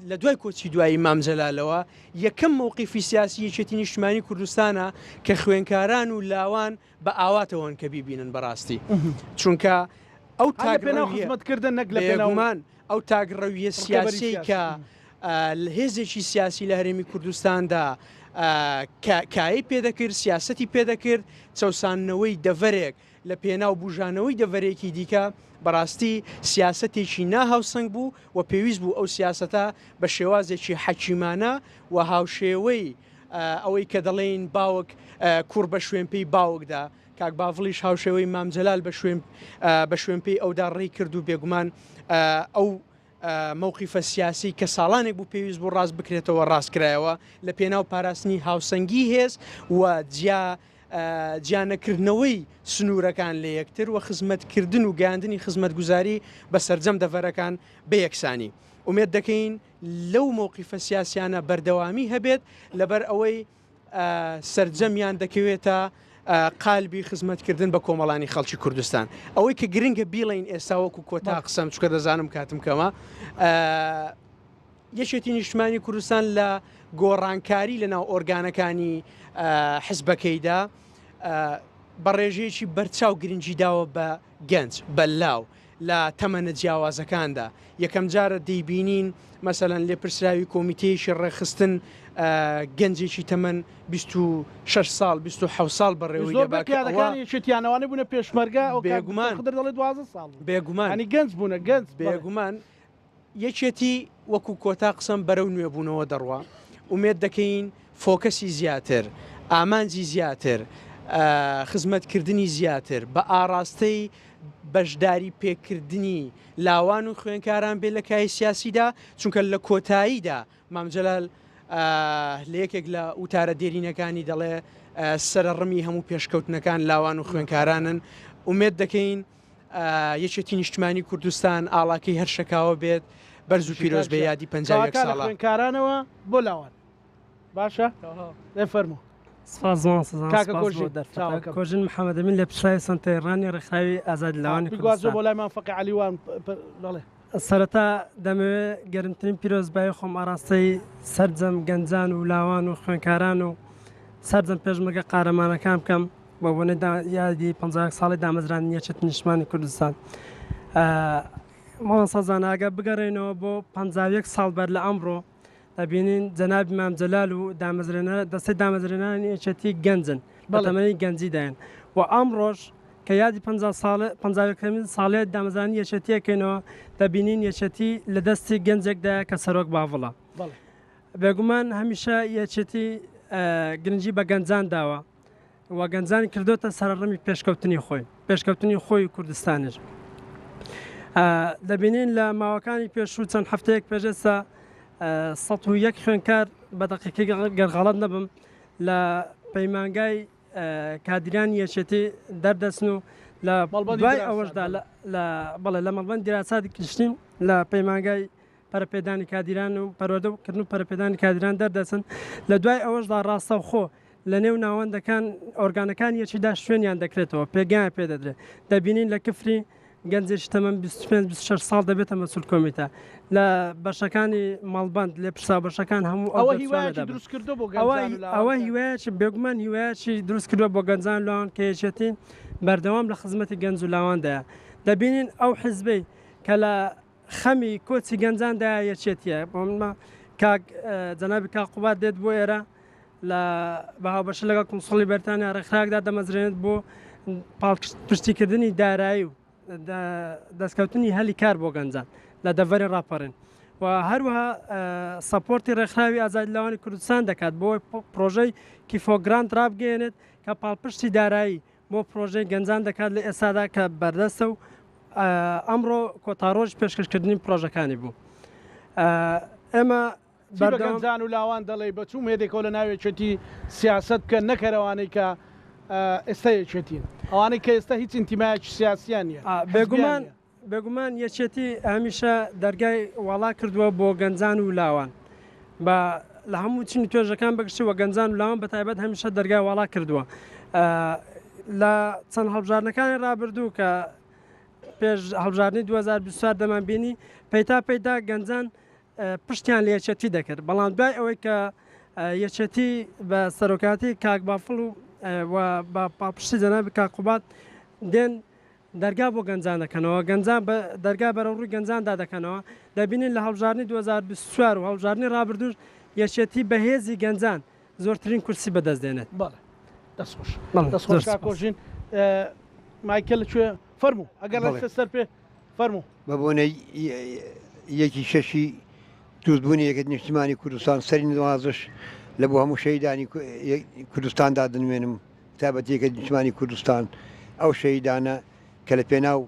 لە دوای کۆچی دوایی مامجەلالەوە یەکەم مووقیفی سیاسی یەکێتی نیشتیمانی کوردستانە کە خوێنکاران و لاوان بە ئاواتەوەن کە بیبینن بەڕاستی چونکە ئەو خزمەتکردن نەک لە پێناومان ئەو تاگڕەویە سیاسی کە هێزێکی سیاسی لە هەرێمی کوردستاندا کایی پێدەکرد سیاسەتی پێدەکرد چەسانەوەی دەڤەرێک لە پێناو بژانەوەی دەڤەرێکی دیکە بەڕاستی سیاسەتێکی ناهاوسنگ بوو و پێویست بوو ئەو سیاسەتە بە شێوازێکی حەکیمانە و هاوشێوەی ئەوەی کە دەڵێن باوک کوڕ بە شوێنپەی باوکدا کاک باڤڵیش هاوشێوەی مامجەلال بە شوێنپەی ئەودا ڕێی کرد و بێگومان ئەو مووقیفە سیاسی کە ساڵانێک بوو پێویست بوو ڕاست بکرێتەوە ڕاستکرایەوە لە پێناو پاراستنی هاوسەنگی هێز و جیانەکردنەوەی سنوورەکان لە یەکتر و خزمەتکردن و گاندنی خزمەتگوزاری بە سەرجەم دەڤەرەکان بە یەکسانی. ئومێد دەکەین لەو مووقیفە سیاسیانە بەردەوامی هەبێت لەبەر ئەوەی سەرجەمیان دەکەوێتە قالبی خزمەتکردن بە کۆمەڵانی خەڵکی کوردستان. ئەوەی کە گرنگە بیڵین ئێستا وەکو کۆتا قسەم چکە دەزانم کاتم کەمە یەکێتی نیشتیمانی کوردستان لە گۆڕانکاری لە ناو ئۆرگانەکانی حزبەکەیدا بە ڕێژەیەکی بەرچاو گرنگی داوە بە گەنج بەلاو لە تەمەنە جیاوازەکاندا. یەکەم جارە دەیبینین مەسەلەن لێپرسراوی کۆمیتەیەکی ڕێخستن گەنجێکی تەمەن 26 ساڵ 27 ساڵ بەڕێوەیەکیانەوانی بوونە پێشمەرگە بێگومان گەنج بوونە گەنج بێگومان یەکێتی وەکو کۆتا قسەم بەرەو نوێبوونەوە دەڕوە. ئومێد دەکەین فۆکەسی زیاتر ئامانجی زیاتر خزمەتکردنی زیاتر بە ئاراستەی بەشداری پێکردنی لاوان و خوێنکاران بێ لە کای سیاسیدا چونکە لە کۆتاییدا مامجەلال لە یەکێک لە وتارە دێرینەکانی دەڵێ سەرڕمی هەموو پێشکەوتنەکان لاوان و خوێنکارانن. ئومێد دەکەین یەکێتی نیشتیمانی کوردستان ئاڵاکەی هەر شەکاوە بێت بەرز و پیرۆز بە یادی 50 ساڵە خوێنکارانەوە بۆ لاوان باشە فەرموو کۆژن محەممەدەمین لە پشای سنتەیڕانی ڕێکخراوی ئازادی لاوانی بۆ لای مافەقی علیوان بڵێ سەرەتا دەمەوێت گەرمترین پیرۆزبایی خۆم ئاراستەی سەرجەم گەنجان و لاوان و خوێنکاران و سەرجەم پێشمەرگە قارەمانەکان بکەم بە بۆنەی یادی 50 ساڵی دامەزرانی یەکێتی نیشتیمانی کوردستان. ماڵ سەزاناگە بگەڕێنەوە بۆ 51 ساڵ بەر لە ئەمڕۆ دەبینین جەنابی مامجەلال و دەستەی دامەزرێنانی یەکێتی گەنجن بە تەمەنی گەنجیدایەن و ئەمڕۆژ کە یادی 50 ساڵێ دامەزرانی یەکێتیەکەینەوە دەبینین یەکێتی لە دەستی گەنجێکدایە کە سەرۆک باڤڵە. بێگومان هەمیشە یەکێتی گرنگی بە گەنجان داوە و گەنجانی کردوتە سەرڕەمی پێشکەوتنی خۆی کوردستانیش. دەبینین لە ماوەکانی پێشوو چەند هەفتەیەک پێشێستا 101 خوێنکار بە دەقیقی گەرغەڵەت نەبم لە پەیمانگای کادرانی یەکێتی دەردەچن و لە دوای ئەوەشدا بەڵێ لە مەڵبەند دیراساتی کشتین لە پەیمانگای پەرەپێدانی کادیران و پەروەردەکردن و پەرەپێدانی کادران دەردەچن لە دوای ئەوەشدا ڕاستەوخۆ لە نێو ناوەندەکان ئۆرگانەکان یەکیدا شوێنیان دەکرێتەوە پێگیان پێدەدرێت. دەبینین لە کفری گەنجێکی تەمەن 25-26 ساڵ دەبێتە مەسوول کۆمیتە لە بەشەکانی ماڵبند لێ پرسا بەشەکان هەموو ئەوە هیوایەکی بێگومان هیوایەکی دروست کردووە بۆ گەنجان لاوان کە یەکێتین بەردەوام لە خزمەتی گەنج و لاواندایە. دەبینین ئەو حیزبەی کە لە خەمی کۆچی گەنجاندایە یەکێتیە بۆمە جەنابی کاقوبات دێت بۆ ئێرە لە بەهاوبەشە لەگەڵ کۆنسڵی بەریتانیا ڕێکخراوێکدا دەمەزرێنێت بۆ پشتیکردنی دارایی و دەستکەوتنی هەلی کار بۆ گەنجان لە دەڤەری ڕاپەڕین و هەروەها سەپۆرتی ڕێکخراوی ئازادیلاوانی کوردستان دەکات بۆ پرۆژەی کیفۆگرانت ڕابگەێنێت کە پاڵپشتی دارایی بۆ پرۆژەی گەنجان دەکات لە ئێستادا کە بەردەستە و ئەمڕۆ کۆتاڕۆژ پێشکەشکردنی پرۆژەکانی بوو. ئێمە گەنجان و لاوان دەڵێ بەچوو مێدێکەوە لە ناوێچێتی سیاست بکە نەکەرەوانەی کە ئێستا یەکێتین ئەوانەی کە ئێستا هیچ ئینتیمایکی سیاسیان نیە بێگومان یەکێتی هەمیشە دەرگای وڵا کردووە بۆ گەنجان و لاوان بە لە هەموو چنی توێژەکان بەگشتی وە گەنجان و لاوان بەتایبەت هەمیشە دەرگای وڵا کردووە لە چەند هەڵبژارنەکانی ڕابردوو کە پێش هەڵبژارنی 2024 دەمان بینی پەیدا گەنجان پشتیان لە یەکێتی دەکرد بەڵام دوای ئەوەی کە یەکێتی بە سەرۆکاتی کاک بافڵ و بە پاپشتی جەنابی کاقوبات دێن دەرگا بۆ گەنجان دەکەنەوە گەنجان دەرگا بەرەوڕووی گەنجاندا دەکەنەوە دەبینین لە هەڵبژارنی 2024 و هەڵبژارنی ڕابردوش یەکێتی بەهێزی گەنجان زۆرترین کورسی بەدەستدێنێت. دەستخۆش کاکۆژین مایکل لەکوێ فەرموو ئەگەر لە سەر پێ فەرموو بە بۆنەی یەکی شەشی دروستبوونی یەکێتی نیشتیمانی کوردستان سەری نوازش لە بۆ هەموو شەیدانی کوردستاندا دەنوێنم تابەت یەکێتی نیشتیمانی کوردستان ئەو شەیدانە کە لە پێناو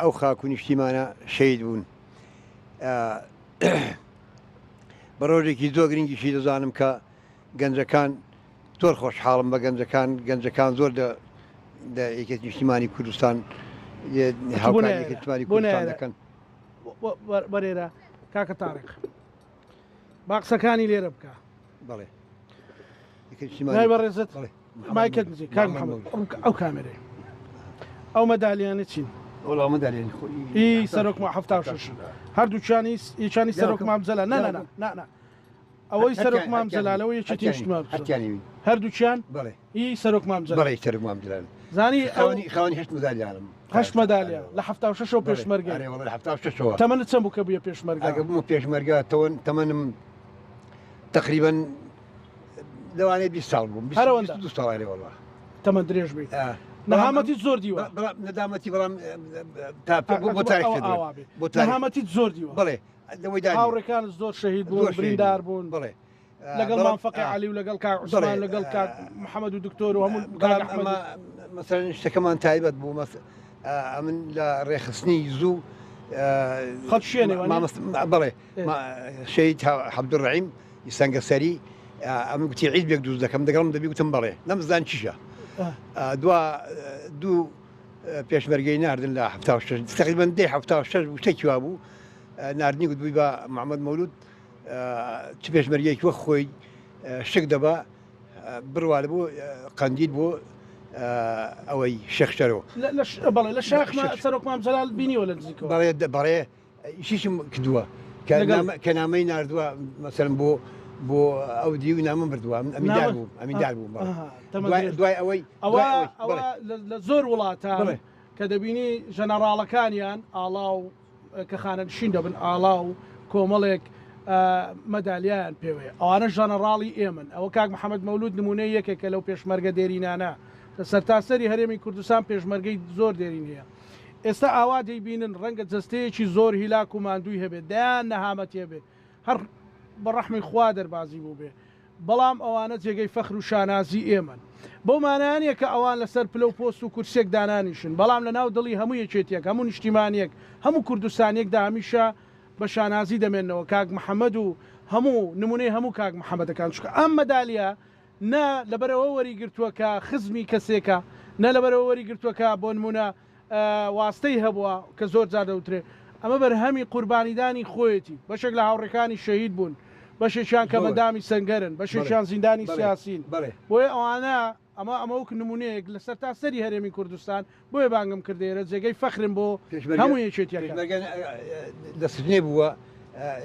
ئەو خاک و نیشتیمانە شەید بوون. بە ڕۆژێکی زۆر گرنگیشی دەزانم کە گەنجەکان زۆر خۆشحاڵم بە گەنجەکان زۆر یەکێتی نیشتیمانی کوردستان هاوکاری کوردستان دەکەن. بەرێرە کاکە تاڕێک باقسەکانی لێرە بکە بەڵێ بەڕێزت مایکت نزیک کاک محەممەد ئەو کامێرەی ئەو مەدالیانە چین ئی سەرۆک هەفتاش هەردووچانی یەکانی سەرۆک مامزەلا نه ئەوەی سەرۆک مامزەلالەوە یەکێتی نیشتیمان هەردووچیان ئی سەرۆک مامزەلا زانی خاوەنی هەشت مەدالیانم هەشت مەدالیا لە 76 پێشمەرگە تەمەنت چەند بوو کە بووە پێشمەرگە ئەگە بوومە پێشمەرگە تەمەنم تقریبا لەوانەیە 20 ساڵ بووم 22 ساڵی وەڵا تەمەن درێژ بێت نەهامەتی زۆر دیوە نەدامەتی بەڵام بۆ تاریخ نەهامەتی زۆر دیوە بڵێ هاوڕێکان زۆر شەهید بوون بریندار بوون بڵێ لەگەڵ مافەقی عەلی و لەگەڵ کاک عوسمان لەگەڵ کاک محەممەد و دکتۆر و هەموو مەسەرەن شتەکەمان تایبەت بوو من لە ڕێخستنی زوو بڵێ شەید عەبدوڕەحیم سەنگەسەری ئەم گوتی عید بێک دووز دەکەم دەگەڵم دەبی گوتم بڵێ نەمزان چیشە دوو پێشمەرگەی ناردن لە 76 تقریباً 76 شتێکی وا بوو ناردنی گوتبووی بە محەممەد مەولود چ پێشمەرگەیەکی وە خۆی شک دەبا بڕوا بوو قەندیل بۆ ئەوەی شەخشەرەوە بەڵێ لە شاخ سەرۆک مامزەلال بینیوە لە نزیکەوە بەڵێ ئیشیشم کردووە کە نامەی ناردووە مەسەرم بۆ ئەو دیوی نامە بردووە ئەمیندار بوو دوای ئەوەی لە زۆر وڵاتان کە دەبینی ژەنەڕاڵەکانیان ئاڵاو کە خانەنشین دەبن ئاڵاو کۆمەڵێک مەدالیان پێوەیە ئەوانە ژەنەڕاڵی ئێمن ئەوە کاک محەممەد مەولود نمونەی یەکێکە لەو پێشمەرگە دێرینانە لە سەرتاسەری هەرێمی کوردستان پێشمەرگەی زۆر دێرین هەیە ئێستا ئاوا دەیبینن ڕەنگە جەستەیەکی زۆر هیلاک و ماندووی هەبێت دایان نەهامەت هەبێ هەر بە ڕەحمی خوا دەربازی بوو بێ بەڵام ئەوانە جێگەی فەخر و شانازی ئێمن بۆ مانایانەیە کە ئەوان لەسەر پلە و پۆست و کورسێک دانانیشن بەڵام لە ناو دڵی هەموو یەکێتیەک هەموو نیشتیمانیەک هەموو کوردستانێکدا هەمیشە بە شانازی دەمێنەوە کاک محەممەد و هەموو نمونەی هەموو کاک محەممەدەکان چکە ئەم مەدالیا نە لەبەرەوە وەریگرتووە کە خزمی کەسێکە نە لەبەرەوە وەریگرتووە بۆ نمونە واستەی هەبووە کە زۆر جار دەوترێ ئەمە بەرهەمی قوربانیدانی خۆیەتی بەشێک لە هاوڕێکانی شەهید بوون بەشێکیان کە بەدامی سنگەرن بەشێکیان زیندانی سیاسین بۆیە ئەوانە ئەمە وەک نمونەیەک لەسەر تا سەری هەرێمی کوردستان بۆیە بانگم کردێرە جێگەی فەخرم بۆ هەموو یەکێتیەکە دەستنێ بووە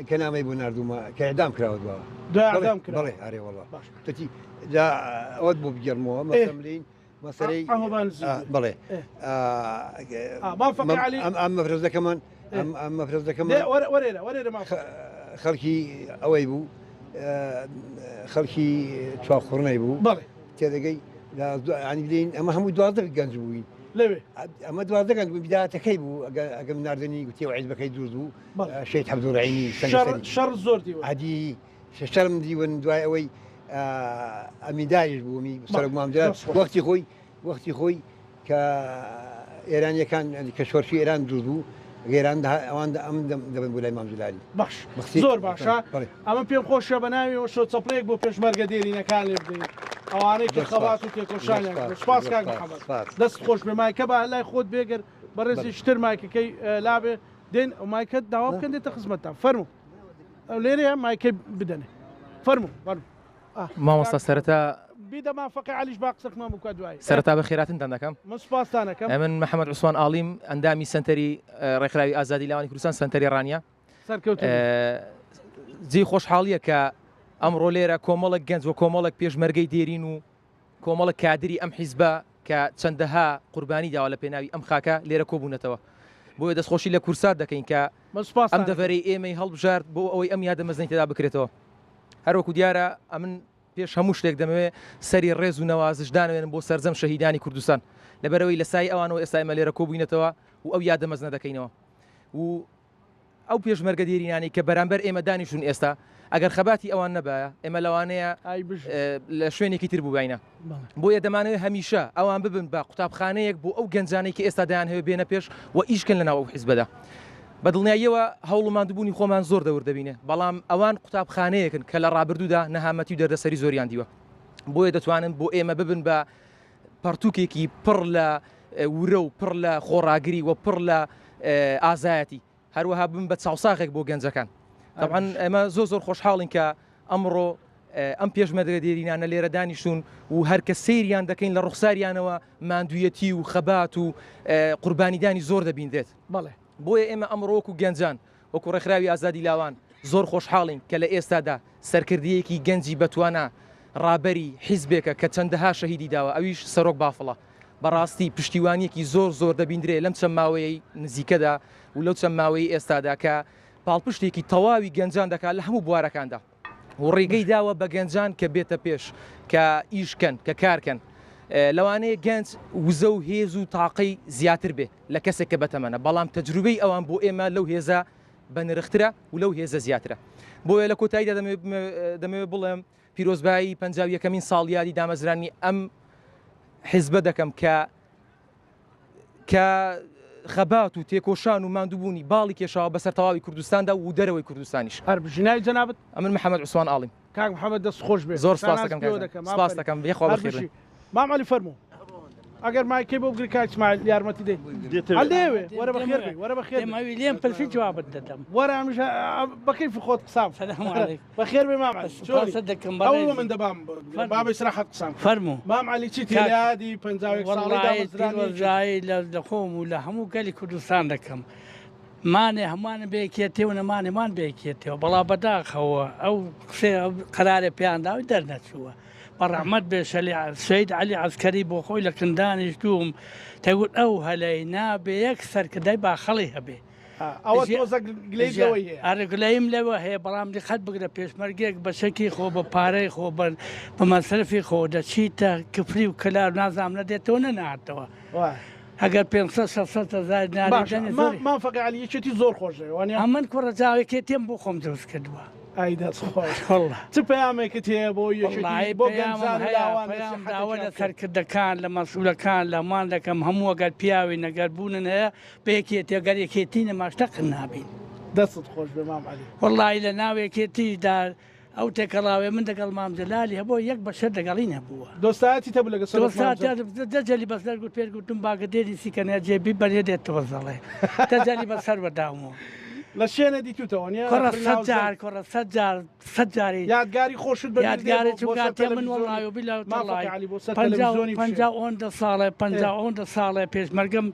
کە نامەی بۆ نردومە کە ئەدام کراوە دوام بڵێ ئارێ وەڵا تەتی ئەوەت بۆ بگەرمەوە مەسەملین مەسەرەی بڵێ ئەم مەفرەزەکەمان ئەم مەفرەزەکەمان وەرێرە خەڵکی ئەوەی بوو خەڵکی چاخڕنەی بوو تێدەگەی ئەمە هەموو دوازدە گەنج بووین لەوێ ئەمە دوازدەکان بیداتەکەی بوو ئەگەم نردنی گوتی و عیزبەکەی دروست بوو شەید حەبدوڕعینی شەڕ زۆر دیوە عادی شەرم دیوەن دوای ئەوەی ئەمیداریش بوومی سەر مامجار وەختی خۆی کە ئێرانیەکان کە شۆرشی ئێران دروست بوو گێران ئەوان ئەم دەبن بۆ لای مامجلاری باش زۆر باشە ئەمە پێم خۆشە بە ناوی شۆ چەپڵێک بۆ پێشمەرگە دێرینەکان لێ بدەین ئەوانەی کە خەبات و تێکۆشانیان سپاس کاک محەممەد دەست خۆش بێ مایکە بە لای خۆت بێگەر بەڕێزی شتر مایکەکەی لابێ دێن ئەو مایکە داوا بکەن دێتە خزمەتتان فەرموو ئەو لێرەیە مایکەی بدەنێ فەرموو مامۆستا سەرەتا بیدەما فەقی علیش با قسەکمان بکە دوای سەرەتا بە خێراتتان دەکەم من سپاسانەکەم من محەممەد عوسمان ئاڵیم ئەندامی سنتەری ڕێکخراوی ئازادی لاوانی کوردستان سنتەری ڕانیە جێی خۆشحاڵیە کە ئەمڕۆ لێرە کۆمەڵک گەنج و کۆمەڵک پێشمەرگەی دێرین و کۆمەڵک کادری ئەم حیزبە کە چەندەها قوربانی داوە لە پێناوی ئەم خاکە لێرە کۆبوونەتەوە بۆیە دەستخۆشی لە کورسات دەکەین کە ئەم دەڤەرەی ئێمەی هەڵبژارد بۆ ئەوەی ئەم یادە مەزنی تێدا بکرێتەوە هەروەکو دیارە ئەمن پێش هەموو شتێک دەمەوێت سەری ڕێز و نەوازشدانوێنن بۆ سەرجەم شەهیدانی کوردستان لەبەرەوەی لە سای ئەوانەوە ئێستا ئێمە لێرە کۆبووینەتەوە و ئەو یادە مەزنە دەکەینەوە و ئەو پێشمەرگە دێرینانی کە بەرامبەر ئێمە دانیشون ئێستا ئەگەر خەباتی ئەوان نەبایە ئێمە لەوانەیە لە شوێنێکی تر بووبینە بۆیە دەمانەوێت هەمیشە ئەوان ببن بە قوتابخانەیەک بۆ ئەو گەنجانەی کە ئێستا دایان هەوێ بێنە پێش و ئیشکن لەناو ئەو حیزبەدا بەدڵنیاییەوە هەوڵماندبوونی خۆمان زۆر دەوردەبینێ بەڵام ئەوان قوتابخانەیەکن کە لە ڕابردوودا نەهامەتی و دەردەسەری زۆریان دیوە بۆیە دەتوانن بۆ ئێمە ببن بە پەرتوکێکی پڕ لە ورە و پڕ لە خۆڕاگری و پڕ لە ئازایەتی هەروەها بن بە چاوساغێک بۆ گەنجەکان طبعا ئێمە زۆر خۆشحاڵین کە ئەمڕۆ ئەم پێشمەرگە دێرینانە لێرە دانیشتون و هەرکە سەیریان دەکەین لە ڕوخساریانەوە ماندوویەتی و خەبات و قوربانیدانی زۆر دەبیندێت بەڵێ بۆیە ئێمە ئەمڕۆ وەکو گەنجان وەکو ڕێکخراوی ئازادی لاوان زۆر خۆشحاڵین کە لە ئێستادا سەرکردیەکی گەنجی بەتوانە ڕابەری حیزبێکە کە چەندەها شەهیدی داوە ئەویش سەرۆک بافڵە بەڕاستی پشتیوانیەکی زۆر دەبیندرێت لەم چەند ماوەیەی نزیکەدا و لەو چەند ماوەی ئێستادا کە پاڵپشتێکی تەواوی گەنجان دەکات لە هەموو بوارەکاندا و ڕێگەی داوە بە گەنجان کە بێتە پێش کە ئیشکەن کە کارکەن لەوانەیە گەنج وزە و هێز و تاقەی زیاتر بێ لە کەسێک کە بەتەمەنە بەڵام تەجروبەی ئەوان بۆ ئێمە لەو هێزە بە نرخترە و لەو هێزە زیاترە بۆیە لە کۆتاییدا دەمەوێت بڵێم پیرۆزبایی 51مین ساڵیادی دامەزرانی ئەم حیزبە دەکەم کە خەبات و تێکۆشان و ماندووبوونی باڵی کێشاوە بەسەر تەواوی کوردستاندا و دەرەوەی کوردستانیش هەربژنای جەنابەت ئەمن محەممەد عوسمان ئاڵیم کاک محەممەد دەست خۆش بێ زۆر سپاس دەکەم بێخوا بەخێر مام علی فەرموو ئەگەر مایکەی بۆ بگری کاک اسماعیل یارمەتی دەی هەڵدێوێ وەرە بەخێر بێ وەرە بەخێر ماوی لێم پرسی جوابت دەدەم وەرە ئەمیش بەکەی خۆت قسام بەخێر بێ مام علی دەکەم ئەوە من دەبام بابی سراحەت قسام فەرموو مام علی چی تێیادی 51 ساڵی دامەزرانی لە خۆم و لە هەموو گەلی کوردستان دەکەم مانێ هەمانە بێکێتەوە نەمانێمان بێکێتەوە بەڵا بەداخەوە ئەو قسێ قەرارێ پێیانداوی دەرنەچووە بەڕەحمەت بێ سەید عەلی عەسکەری بۆ خۆی لە کندانیش دووم تەگوت ئەو هەلەی نابێ یەک سەرکردای باخەڵی هەبێ ئەرگلەیم لەوە هەیە بەڵام دیقەت بگرە پێشمەرگێک بە شەکی خۆ بە پارەی خۆ بە مەسرفی خۆ دەچیتە کفری و کەلار نازام نەدێتەوە نەناتەوە ئەگەر 500 ما فەقی عەلیەکێتی زۆر خۆشەوە ئەمن کوڕەجاوێکی تێم بۆ خۆم دروست کردووە چ پەیامێکت هەیە بۆ داوە لە سەرکردەکان لە مەسئولەکان لەمان دەکەم هەموو ئەگەر پیاوی نەگەربوونن هەیە بەیەکێتی ئەگەرێکێتی نەماشتەقن نابین دەست خۆش بێ مام عەلی وەڵڵی لە ناوێکێتیدا ئەو تێکەڵاوێ من دەگەڵ مامجەلالی هەبوو یەک بەشەر دەگەڵی نەبووە دۆستایەتی تە لەگە دەجلی بەسەر گوت پێر گوتم باگە دێری سیکەنە جێبی بەرێ دێتەوە زەڵێ دەجلی بەسەر بەداومەوە لە شوێنە دیتوتەوە جاری یادگاری خۆشت یادگاری چکاتێ من وەڵایە بیلا 50 ساڵێ پێشمەرگەم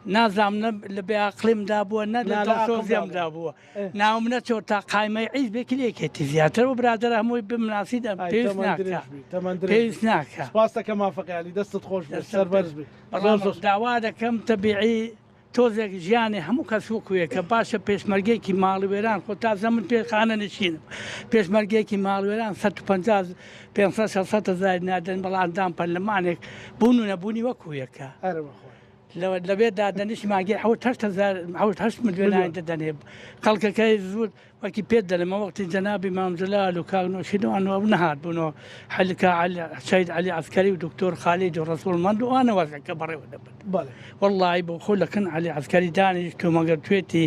نازانم لە بێعقلیمدا بووە نە لە سۆزیەمدا بووە ناوم نەچۆ تا قایمەی عیزبێکی لێکێتی زیاتر و برادر هەمووی بمناسیدا پێویست ناکە سپاس دەکەم مافەقی عەلی دەستت خۆش بێ سەربەرز بێ داوا دەکەم تەبیعی تۆزێک ژیانی هەموو کەس وەکوێ کە باشە پێشمەرگێکی ماڵی وێران خۆ تازە من پێخانە نشینم پێشمەرگێکی ماڵ وێران 500 نادەن بەڵام دام پەرلەمانێک بوون و نەبوونی وەکوویەکە لەبێت دادەنیش ماگەی 8 ملیۆن دەدەنێ خەڵکەکەی زۆر وەکی پێت دەلەمە وەختی جەنابی مامجلال و کاگنۆشیدوانەوە نەهات بوونەوە حلکە شید علی عسکەری و دکتۆر خالید و ڕسوڵمەند و ئەوانەوەکە بەڕێوە دەبن وەڵڵی بۆ خۆلەکەن علی عسکەری دانیشت و مەگەر توێتی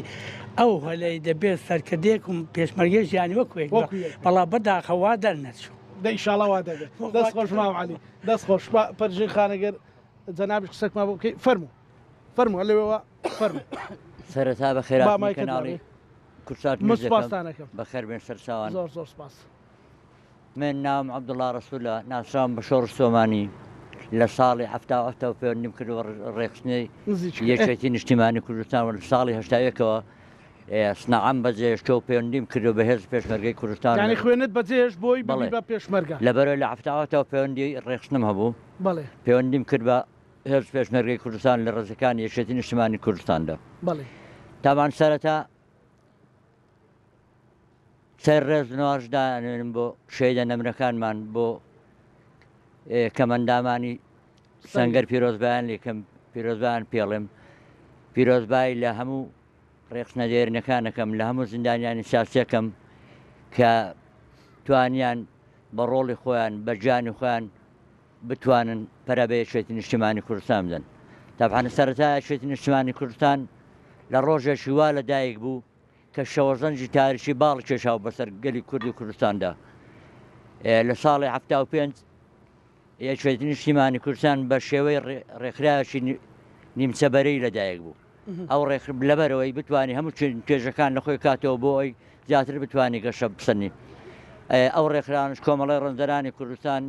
ئەو هەلەی دەبێت سەرکردێک و پێشمەرگەی ژیانی وەکوێک بەڵا بەداخەوا دەرنەچوو دەیشاڵەوا دەبێت دەست خۆش مام علی دەست خۆش پەرژین خانەگەر جەنابی قسەکما بۆ بکەی فەرموو لەوێەوە فەرموو سەرەتا بە خێرایی کەناڵی کورسات سپاسانەکەم بەخێر بێن سەرچاوان زۆر سپاس من ناوم عەبدوڵڵا ڕەسوولە ناسراوم بە شۆڕ سۆمانی لە ساڵی هەفتاوە پەیوەندیم کردووە ڕێخستنەی یەکێتی نیشتیمانی کوردستان و لە ساڵی هەشتاویەکەوە سنەعەم بەجێهێشتە و پەیوەندیم کردو بە هێز پێشمەرگەی کوردستان یعنی خوێنت بەجێهێش بۆی بڵێ بە پێشمەرگە لەبەرەوەی لە هەفتاوەتەوە پەیوەندی ڕێخستنم هەبوو پەیوەندیم کرد بە هێز پێشمەرگەی کوردستان لە ڕێزەکانی یەکێتی نیشتیمانی کوردستاندا تامان سەرەتا سەر ڕێزنەوەش دانێنم بۆ شەیدە نەمرەکانمان بۆ کەمەندامانی سەنگەر پیرۆزبایان لێکم پیرۆزبایان پێڵێم پیرۆزبای لە هەموو ڕێخستنە دێرینەکانەکەم لە هەموو زیندانیانی سیاسیەکەم کە توانیان بە ڕۆڵی خۆیان بە گیانی خۆیان بتوانن پەرە بە یەکێتی نیشتیمانی کوردستان بدەن تابحانە سەرەتا یەکێتی نیشتیمانی کوردستان لە ڕۆژێکی وا لەدایک بوو کە شەوەزەنجی تاریشی باڵ کێشاو بەسەر گەلی کوردی کوردستاندا لە ساڵی 75 یەکێتی نیشتیمانی کوردستان بە شێوەی ڕێکخراوێکی نیمچەبەرەی لەدایک بوو ئەو ڕێک لەبەرەوەی بتوانانی هەموو کێژەکان لە خۆی کاتەوە بۆ ئەوی زیاتر بتوانانی گەشە بسەنی ئەو ڕێکخراوانش کۆمەڵی ڕەنجەرانی کوردستان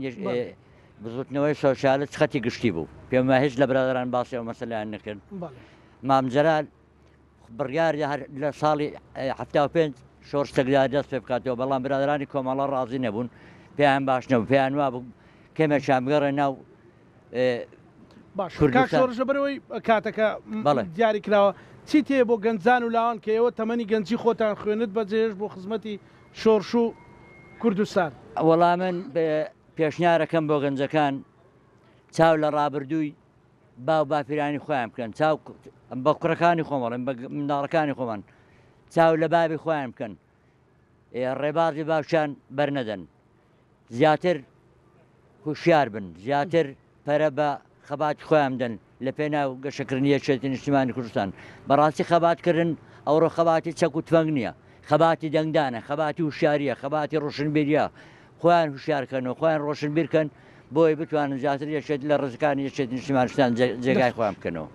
بزوتنەوەی سۆشیالت خەتی گشتی بوو پێم هیچ لە برادران باسی ئەو مەسەلەیان نەکرد مامجەلال بڕیاری لە ساڵی 75 شۆڕشتەکدا دەست پێ بکاتەوە بەڵام برادرانی کۆمەڵە ڕازی نەبوون پێیان باش نەبوو پێیان وا بوو کەمێکیان بگەڕێ ناو باش شۆڕژە بەرەوەی کاتەکە دیاری کراوە چی تێ بۆ گەنجان و لاوان کە ئێوە تەمەنی گەنجی خۆتان خوێنت بەجێش بۆ خزمەتی شۆڕش و کوردستان وەڵام من پێشنیارەکەم بۆ گەنجەکان چاو لە ڕابردووی باو باپیرانی خۆیان بکەن چاو بە کوڕەکانی خۆمەڵێن بە منداڵەکانی خۆمان چاو لە بابی خۆیان بکەن ڕێبازی باوشان بەرنەدەن زیاتر هوشیار بن زیاتر پەرە بە خەباتی خۆیان بدەن لە پێناو گەشەکردنی یەکێتی نیشتیمانی کوردستان بەڕاستی خەباتکردن ئەوڕۆ خەباتی چەک و تفەنگ نییە خەباتی دەنگدانە خەباتی وشاریە خەباتی ڕۆشنبیریە خۆیان هوشیارکەنەوە خۆیان ڕۆشنبیر بکەن بۆی بتوانن زیاتر یەکێت لە ڕێزەکانی یەکێتی نیشتیمانیستان جێگای خۆیان بکەنەوە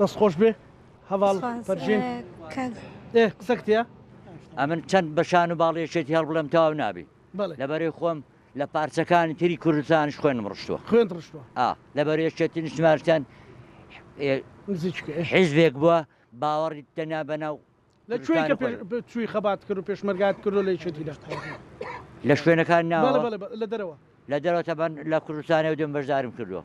دەست خۆش بێ هەواڵ فەرژین قسە کتێ ئەمن چەند بەشان و باڵی یەکێتی هەڵ بڵێم تەواو نابی لەبەرەی خۆم لە پارچەکانی تری کوردستانش خوێنم ڕشتووە لەبەر یەکێتی نیشتیمانیستان حیزبێک بووە باوەڕی تەنیا بەناو لە کوێی خەبات کرد و پێشمەرگات کردو لە یەکێتیدا لە شوێنەکان ناوە لە دەرەوە لە دەرەوە تەبەن لە کوردستانەوە دێم بەشدارم کردووە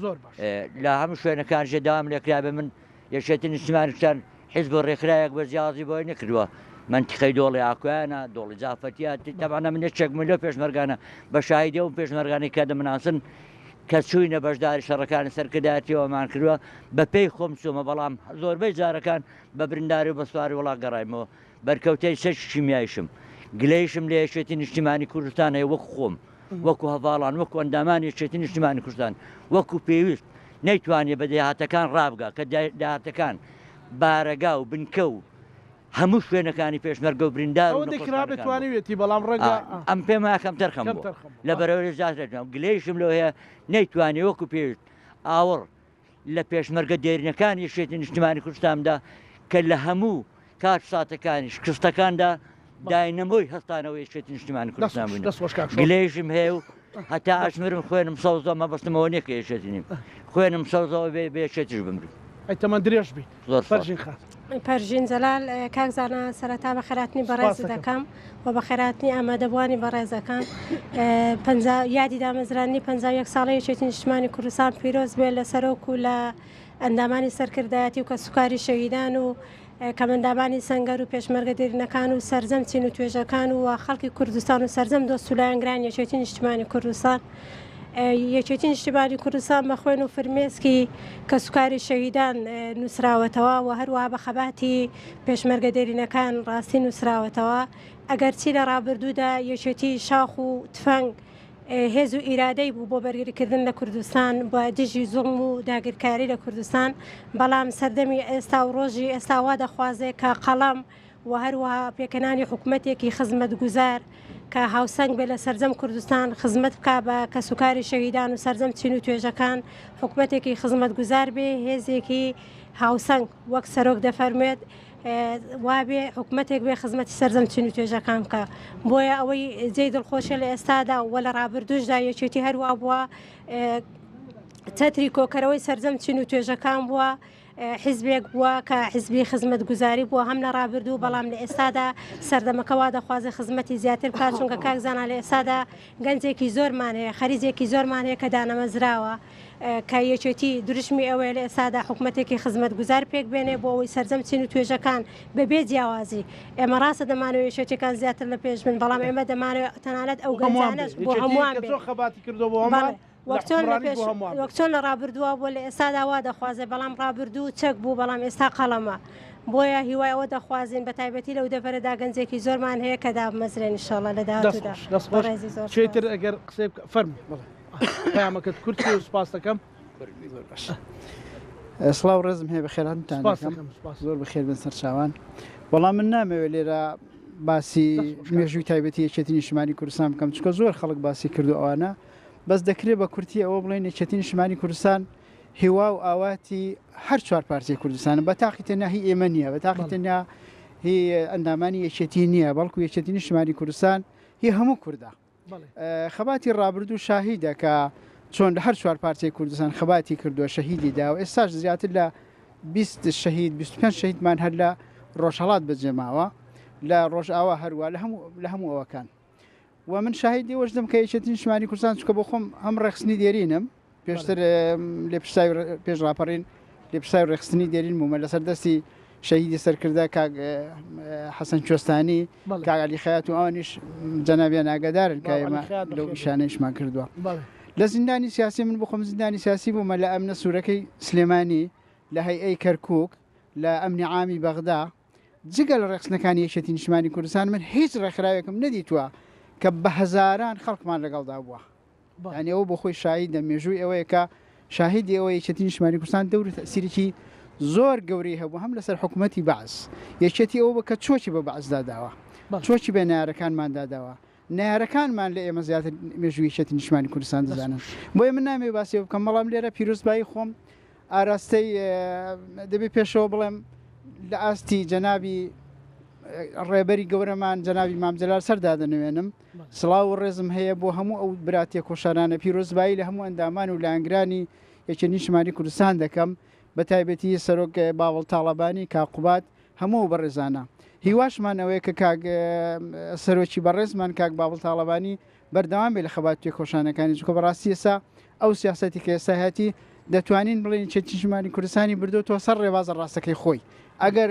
زۆر باش لە هەموو شوێنەکان ژێداوام لێکرا بە من یەکێتی نیشتیمانیستان حیزب بۆ ڕێکخراوێک بە جیازی بۆی نەکردووە منتیقەی دۆڵی ئاکویانە دۆڵی جافەتیاتی تەبانە من یەکێک ملیۆ پێشمەرگانە بە شاهیدی و پێشمەرگانی کە دەمناسن کە چووینە بەشداری شەڕەکانی سەرکردایەتیەوەمان کردووە بە پێی خۆم چوومە بەڵام زۆربەی جارەکان بە برینداری و بە سواری وڵات گەڕایمەوە بەرکەوتەی سەر شیمیایشم گلەیشم لە یەکێتی نیشتیمانی کوردستانەیە وەکو خۆم وەکو هەڤاڵان وەکو ئەندامانی یەکێتی نیشتیمانی کوردستان وەکو پێویست نەیتوانێت بە دەهاتەکان ڕابگا کە دەهاتەکان بارەگا و بنکە و هەموو شوێنەکانی پێشمەرگە و بریندار بتوانێتی بەڵام ڕەنگە ئەم پێم کەم تەرخەم لە بەرەوەی زیاترێتەوە گلەیشم لەوە هەیە نەیتوانێت وەکو پێویست ئاوڕ لە پێشمەرگە دێرینەکان یەکێتی نیشتیمانی کوردستاندا کە لە هەموو کات ساتەکانی شکستەکاندا داینەمۆی هەستانەوە یەکێتی نیشتیمانی کوردستان بوون گلەیشم هەیە و هەتا ئەشمرم خوێنم سەوزە مەبەستمەوە نییە کە یەکێتی نیم خوێنم سەوزەوە بێ یەکێتیش بمرم ئەیتەمە درێژ بی زۆر فەرژین خات پەرژین جەلال کاکزانە سەرەتا بە خێراتنی بەڕێز دەکەم و بە خێراتنی ئامادەبوانی بەڕێزەکان یادی دامەزرانی 51 ساڵی یەکێتی نیشتیمانی کوردستان پیرۆز بێ لە سەرۆک و لە ئەندامانی سەرکردایەتی و کە سوکاری شەهیدان و کەمەندامانی سەنگەر و پێشمەرگە دێرینەکان و سەرجەم چین و توێژەکان و خەڵکی کوردستان و سەرجەم دۆست و لایەنگران یەکێتی نیشتیمانی کوردستان یەکێتی نیشتیمانی کوردستان بە خوێن و فرمێسکی کە سوکاری شەهیدان نووسراوەتەوە و هەروەها بە خەباتی پێشمەرگە دێرینەکان ڕاستی نووسراوەتەوە ئەگەرچی لە ڕابردوودا یەکێتی شاخ و تفەنگ هێز و ئیرادەی بوو بۆ بەرگریکردن لە کوردستان بە دژی زوڵم و داگیرکاری لە کوردستان بەڵام سەردەمی ئێستا و ڕۆژی ئێستاوا دەخوازێت کە قەڵەم و هەروەها پێکەنانی حکوومەتێکی خزمەت گوزار کە هاوسەنگ بێ لە سەرجەم کوردستان خزمەت بکا بە کە سوکاری شەهیدان و سەرجەم چین و توێژەکان حکوومەتێکی خزمەت گوزار بێ هێزێکی هاوسەنگ وەک سەرۆک دەفەرمێت وابێ حکوومەتێک بێ خزمەتی سەرجەم چین و توێژەکان بکە بۆیە ئەوەی جێی دڵخۆشە لە ئێستادا و لە ڕابردوشدا یەکێتی هەروە بووە چەتری کۆکەرەوەی سەرجەم چین و توێژەکان بووە حیزبێک بووە کە حیزبی خزمەت گوزاری بووە هەم لە ڕابردوو بەڵام لە ئێستادا سەردەمەکەوا دەخوازە خزمەتی زیاتر بکات چونکە کاکزانە لە ئێستادا گەنجێکی زۆرمان هەیە خەریزێکی زۆرمان هەیە کە دانەمەزراوە کە یەکێتی دروشمی ئەوەیە لە ئێستادا حکوومەتێکی خزمەت گوزار پێک بێنێ بۆ ئەوەی سەرجەم چین و توێژەکان بەبێ جیاوازی ئێمە ڕاستە دەمانەوە یەکێتەکان زیاتر لە پێش بن بەڵام ئێمە دەمانێت تەنانەت ئەو گەنجانەش بۆ هەمووان خەباتی کردو بۆ هەمووان وەک چۆن لە ڕابردووە بۆ لە ئێستاداوا دەخوازێ بەڵام ڕابردوو چەک بوو بەڵام ئێستا قەڵەمە بۆیە هیوای ئەوە دەخوازیین بە تایبەتی لەو دەفەرەدا گەنجێکی زۆرمان هەیە کە دامەزرێن ئینشاڵڵا لە داهاتوودا چێتر ئەگەر قسەی فەرمی پەیامەکەت کورتی و سوپاس دەکەم سڵاو ڕێزم هەیە بە خێراتتان زۆر بەخێر بن سەرچاوان وەڵام من نامەوێت لێرە باسی مێژووی تایبەتی یەکێتی نیشتیمانی کوردستان بکەم چکە زۆر خەڵک باسی کردو ئەوانە بەس دەکرێت بە کورتی ئەوە بڵێن یەکێتی نیشتیمانی کوردستان هیوا و ئاواتی هەر چوار پارتی کوردستانە بە تاقی تەنیا هی ئێمە نییە بە تاقی تەنیا هی ئەندامانی یەکێتی نییە بەڵکو یەکێتی نیشتیمانی کوردستان هی هەموو کووردا خەباتی ڕابردوو شاهیدە کە چۆن لە هەر چوار پارتی کوردستان خەباتی کردووە شەهیدی دا و ئێستاش زیاتر لە 20 شەهید 25 شەهیدمان هەر لە ڕۆژهەڵات بەجێماوە لە ڕۆژئاوا هەروە لە هەموو ئەوەکان و من شاهیدی وەش دەم کە یەکێتی نیشتیمانی کوردستان چکە بۆ خۆم هەم ڕێخستنی دێرینم پێشتر لێ پێش ڕاپەڕین لێ پرسای ڕێخستنی دێرین بوومە لەسەر دەستی شەهیدی سەرکردە کاک حەسەن کوێستانی کاک عەلی خەیات و ئەوانیش جەنابیان ئاگادارن کە ئێمە لەو ئیشانەیشمان کردووە لە زیندانی سیاسی من بۆ خۆم زیندانی سیاسی بوومە لە ئەمنە سوورەکەی سلێمانی لە هەیئەی کەرکووک لە ئەمنی عامی بەغدا جگە لە ڕێخستنەکانی یەکێتی نیشتیمانی کوردستان من هیچ ڕێکخراوێکم نەدیتووە کە بە هەزاران خەڵکمان لەگەڵدا بووە یعنی ئەوە بۆ خۆی شاهیدە مێژووی ئەوەیە کە شاهیدی ئەوە یەکێتی نیشتیمانی کوردستان دەوری تەسیرێکی زۆر گەورەی هەبوو هەم لەسەر حکوومەتی بەعز یەکێتی ئەوە کە چۆکی بە بەعزدا داوە چۆکی بە نارەکانماندا داوە نارەکانمان لە ئێمە زیاتر مێژووی یەکێتی نیشتیمانی کوردستان دەزانن بۆیە من نامێ باسی بکەم بەڵام لێرە پیرۆزبایی خۆم ئاراستەی دەبێت پێشەوە بڵێم لە ئاستی جەنابی ڕێبەری گەورەمان جەنابی مامجەلال سەردا دەنوێنم سڵاو و ڕێزم هەیە بۆ هەموو ئەو براتێ کۆشارانە پیرۆزبایی لە هەموو ئەندامان و لە ئەنگرانی یەکێتی نیشتیمانی کوردستان دەکەم بە تایبەتی سەرۆک باوەڵ تاڵەبانی کاقوبات هەموو بەڕێزانە هیواشمان ئەوەیە کە کاک سەرۆکی بەڕێزمان کاک باوەڵ تاڵەبانی بەردەوام بێ لە خەبات توێکۆشانەکانی چکۆ بەڕاستی ئێستا ئەو سیاسەتی کە ئێستا هاتی دەتوانین بڵێن یەکێتی نیشتیمانی کوردستانی بردوتەوە سەر ڕێبازە ڕاستەکەی خۆی ئەگەر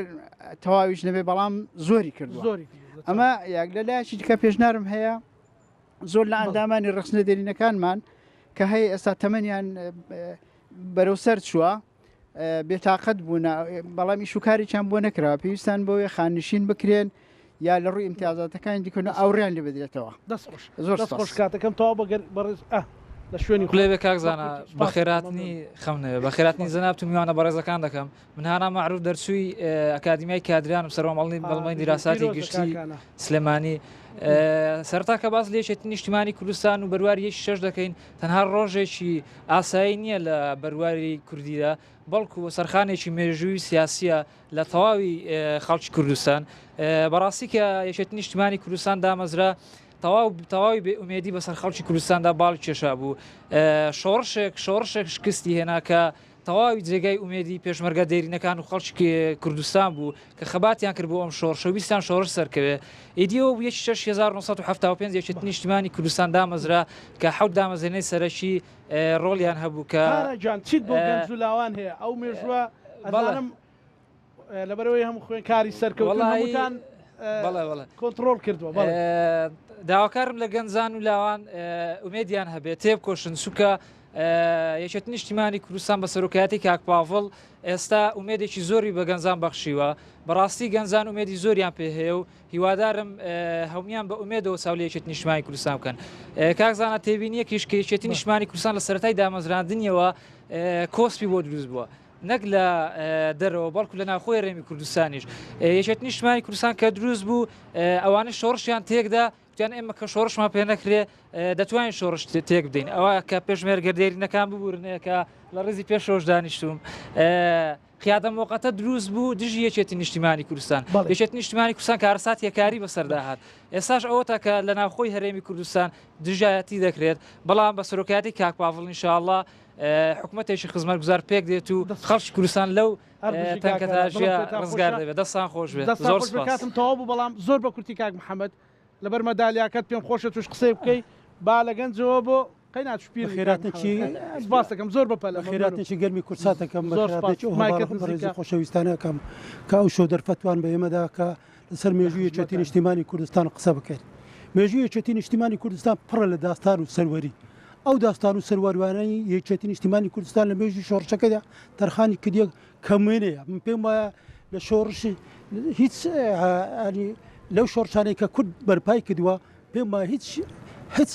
تەواویش نەبێ بەڵام زۆری کردووە ئەمە یاک لە لایەکی دیکە پێشنارم هەیە زۆر لە ئەندامانی ڕخسنە دێرینەکانمان کە هەیە ئێستا تەمەنیان بەرەو سەر چووە بێتاقەت بوون بەڵام ئیشوکاریان بۆ نەکراوە پێویستان بۆیە خاننشین بکرێن یا لە ڕووی ئیمتیازاتەکانی دیکەن ئەوڕیان لێ بدرێتەوە زۆر خۆش کاتەکەم تەوا بەڕێز لە شوێنی لێ کاکزانە بە خێراتنی خەمنەوە بە خێراتنی زەنابتم میوانە بەڕێزەکان دەکەم من هانا معروف دەرسووی ئەکادمیای کادریانم سەرۆمەڵنی بەڵمەی دیراساتی گشتی سلێمانی سەرتا کە باز لە یەکێتی نیشتیمانی کوردستان و بەرواری یەکی شەش دەکەین تەنها ڕۆژێکی ئاسایی نییە لە بەرواری کوردیدا بەڵکو سەرخانێکی مێژووی سیاسیە لە تەواوی خەڵکی کوردستان بەڕاستی کە یەکێتی نیشتیمانی کوردستان دامەزرا تەواوی بێ ئومێدی بەسەر خەڵکی کوردستاندا باڵ کێشا بوو شۆڕشێک شکستی هێنا کە تەواوی جێگای ئومێدی پێشمەرگە دێرینەکان و خەڵکی کوردستان بوو کە خەباتیان کرد بۆ ئەم شۆڕشەویستان شۆڕش سەرکەوێ ئیدیەوە 1975 یەکێتی نیشتیمانی کوردستان دامەزرا کە حەوت دامەزێنەی سەرەکی ڕۆڵیان هەبوو کە چیت بۆ گەنجولاوان هەیە ئەو مێژووە ئەزانم لەبەرەوەی هەموو خوێن کاری سەرکەوتن کۆنتترۆل کردووە داواکارم لە گەنجان و لاوان ئومێدیان هەبێت تێبکۆشن سوکە یەکێتی نیشتیمانی کوردستان بە سەرۆکایەتی کاک پاڤڵ ئێستا ئومێدێکی زۆری بە گەنجان بەخشیوە بەڕاستی گەنجان ئومێدی زۆریان پێ هەیە و هیوادارم هەمویان بە ئومێدەوە چاولی یەکێتی نیشتیمانی کوردستان بکەن کاکزانە تێبینیەکیش کە یەکێتی نیشتیمانی کوردستان لە سەرەتای دامەزراندنیەوە کۆسپی بۆ دروست بووە نەک لە دەرەوە بەڵکو لە ناوخۆی ڕێمی کوردستانیش یەکێتی نیشتیمانی کوردستان کە دروست بوو ئەوانە شۆڕشیان تێکدا وتیان ئێمە کە شۆڕشمان پێ نەکرێ دەتوانین شۆڕش تێک بدەین ئەوە کە پێشمێرگەردێرینەکان ببوورنەیە کە لە ڕێزی پێشەوەش دانیشتوم خیادە موقەتە دروست بوو دژی یەکێتی نیشتیمانی کوردستان یەکێتی نیشتیمانی کوردستان کارەسات یەکاری بەسەرداهات ئێستاش ئەوەتە کە لە ناوخۆی هەرێمی کوردستان دژایەتی دەکرێت بەڵام بە سەرۆکایەتی کاک پاڤڵ ئینشاءڵڵا حکوومەتێکی خزمەتگوزار پێک دێت و خەڵکی کوردستان لەو تەنکەتاژیە ڕزگار دەبێت دەستان خۆش بێت زۆر کاتم تەواو بوو بەڵام زۆر بە کورتی کاک محەممەد لەبەر مەدالیاکەت پێم خۆشە توش قسەی بکەی با لە گەنجەوە بۆ قەینات شپیر خێراتێکی باس دەکەم زۆر بەپەلە خێراتێکی گەرمی کورسات دەکەم بەڕێزی خۆشەویستانەکەم کە ئەو شۆ دەرفەتوان بە ئێمەدا کە لەسەر مێژووی یەکێتی نیشتیمانی کوردستان قسە بکەین مێژووی یەکێتی نیشتیمانی کوردستان پڕە لە داستان و سەروەری ئەو داستان و سەروەروانەی یەکێتی نیشتیمانی کوردستان لە مێژووی شۆڕشەکەدا تەرخانی کردیە کەمێنەیە من پێم وایە لە شۆڕشی هیچ لەو شۆڕشانەی کە کورد بەرپای کردووە پێم وایە هیچ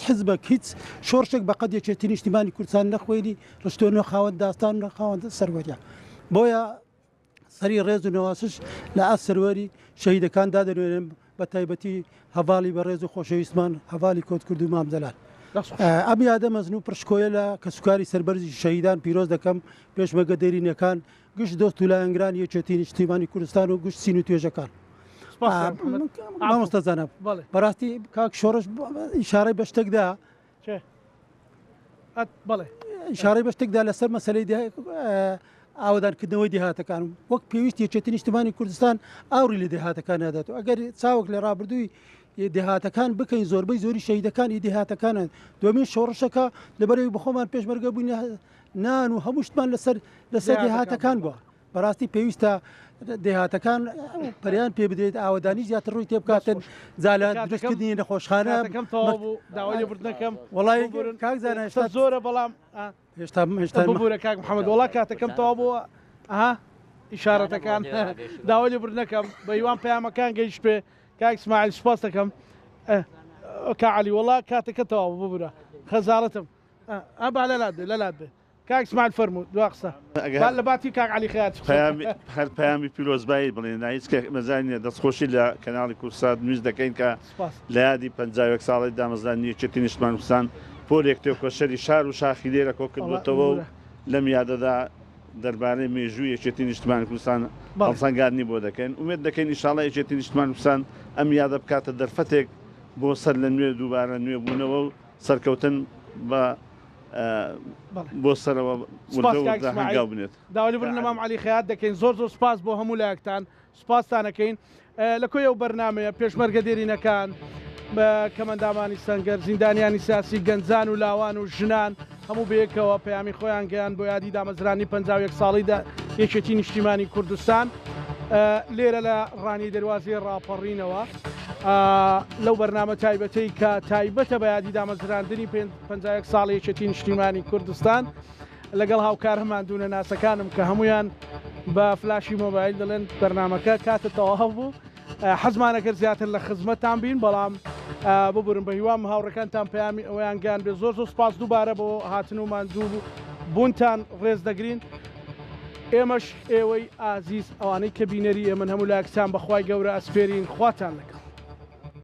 حزبك هیچ شۆڕشێک بەقەت یەکێتی نیشتیمانی کوردستان نەخوێنی ڕشتۆنە خاوەن داستان و خاوەندە سەروەریە بۆیە سەری ڕێز و نەواسش لە ئا سەروەری شەهیدەکان دادەنوێنم بە تایبەتی هەڤاڵی بە ڕێز و خۆشەویستمان هەڤاڵی کۆتکرد و مامزەلال ئەم یادە مەزن و پرشکۆیە لە کەسوکاری سەربەرزی شەهیدان پیرۆز دەکەم پێشمەگە دەرینەکان گشت دۆست و لایەنگران یەکێتی نیشتیمانی کوردستان و گشت سین و توێژەکان مامۆستازانە بەڕاستی کاک شۆڕش ئیشارەی بە شتێکدا ئیشارەی بە شتێکدا لەسەر مەسەلەی ئاوادانکردنەوەی دێهاتەکان وەک پێویست یەکێتی نیشتیمانی کوردستان ئاوری لە دێهاتەکان نادات و ئەگەر چاوەک لە ڕابردووی دێهاتەکان بکەین زۆربەی زۆری شەهیدەکانی دێهاتەکانن دومین شۆڕشەکە لەبەرەوەی بخۆمان پێشمەرگە بووین نان و هەمووشتمان لەسەر دێهاتەکان بووە بەڕاستی پێویستە دێهاتەکان پەریان پێ بدرێت ئاوادانی زیاتر ڕووی تێ بکاتن زالات دروستکردنی نەخۆشخانە داوای لێبوردنەکەم وڵای کاکزانە هێشتا زۆرە بەڵام هێشتا ببوورە کاک محەممەد وڵا کاتەکەم تەوا بووە ئیشارەتەکان داوای لێبوردنەکەم بە هیوان پەیامەکان گەیشت پێ کاک ئیسماعیل سوپاس دەکەم کاعلی وڵا کاتەکە تەواو ببوورە خەزاڵەتم ئەبا لەلات بێ کاک ئیسماعیل فەرموو دوا قسە لە باتی کاک علی خەیات هەر پەیامی پیرۆزبایی بڵێن هیچ کە مەزانێ دەستخۆشی لە کەناڵی کورسات نووز دەکەین کە لە یادی 51 ساڵی دامەزرانی یەکێتی نیشتیمانی کوردستان پۆلێک تێکۆشەری شار و شاخی لێرە کۆ کردوێتەوە و لەم یادەدا دەربارەی مێژووی یەکێتی نیشتیمانی کوردستان هەڵسەنگاندنی بۆ دەکەین ومێد دەکەین ئینشاڵڵا یەکێتی نیشتیمانی کوردستان ئەم یادە بکاتە دەرفەتێک بۆ سەر لە نوێ دووبارە نوێ بوونەوە و سەرکەوتن بە بۆ سەرەوە هەنگاو بنێت داوای بن لەمام علی خەیات دەکەین زۆر سپاس بۆ هەموو لایەکتان سپاستانەکەین لە کۆی ئەو بەرنامەیە پێشمەرگە دێرینەکان بە کەمەندامانی سەنگەر زیندانیانی سیاسی گەنجان و لاوان و ژنان هەموو بەیەکەوە پەیامی خۆیان گەیان بۆ یادی دامەزرانی 51 ساڵیدا یەکێتی نیشتیمانی کوردستان لێرە لە ڕانی دەواازی ڕاپەڕینەوە لەو بەرنامە تایبەتەی کە تایبەتە بە یادی دامەزراندنی 51 ساڵی یەکێتی نیشتیمانی کوردستان لەگەڵ هاوکار هەماندونە ناسەکانم کە هەمویان بە فلاشی مۆبایل دەڵێن بەرنمەکە کاتە تەواو بوو حەزمانەکە زیاتر لە خزمەتتان بین بەڵام ببورن بە هیوام هاوڕەکانتان پەیامی ئەویان گیان بێ زۆر سپاس دووبارە بۆ هاتن و ماندوو بوونتان ڕێز دەگرین ئێمەش ئێوەی ئازیز ئەوانەی کە بینەری ئێمە هەموو لاکسان بەخوای گەورە ئەسپێرین خواتان لەکە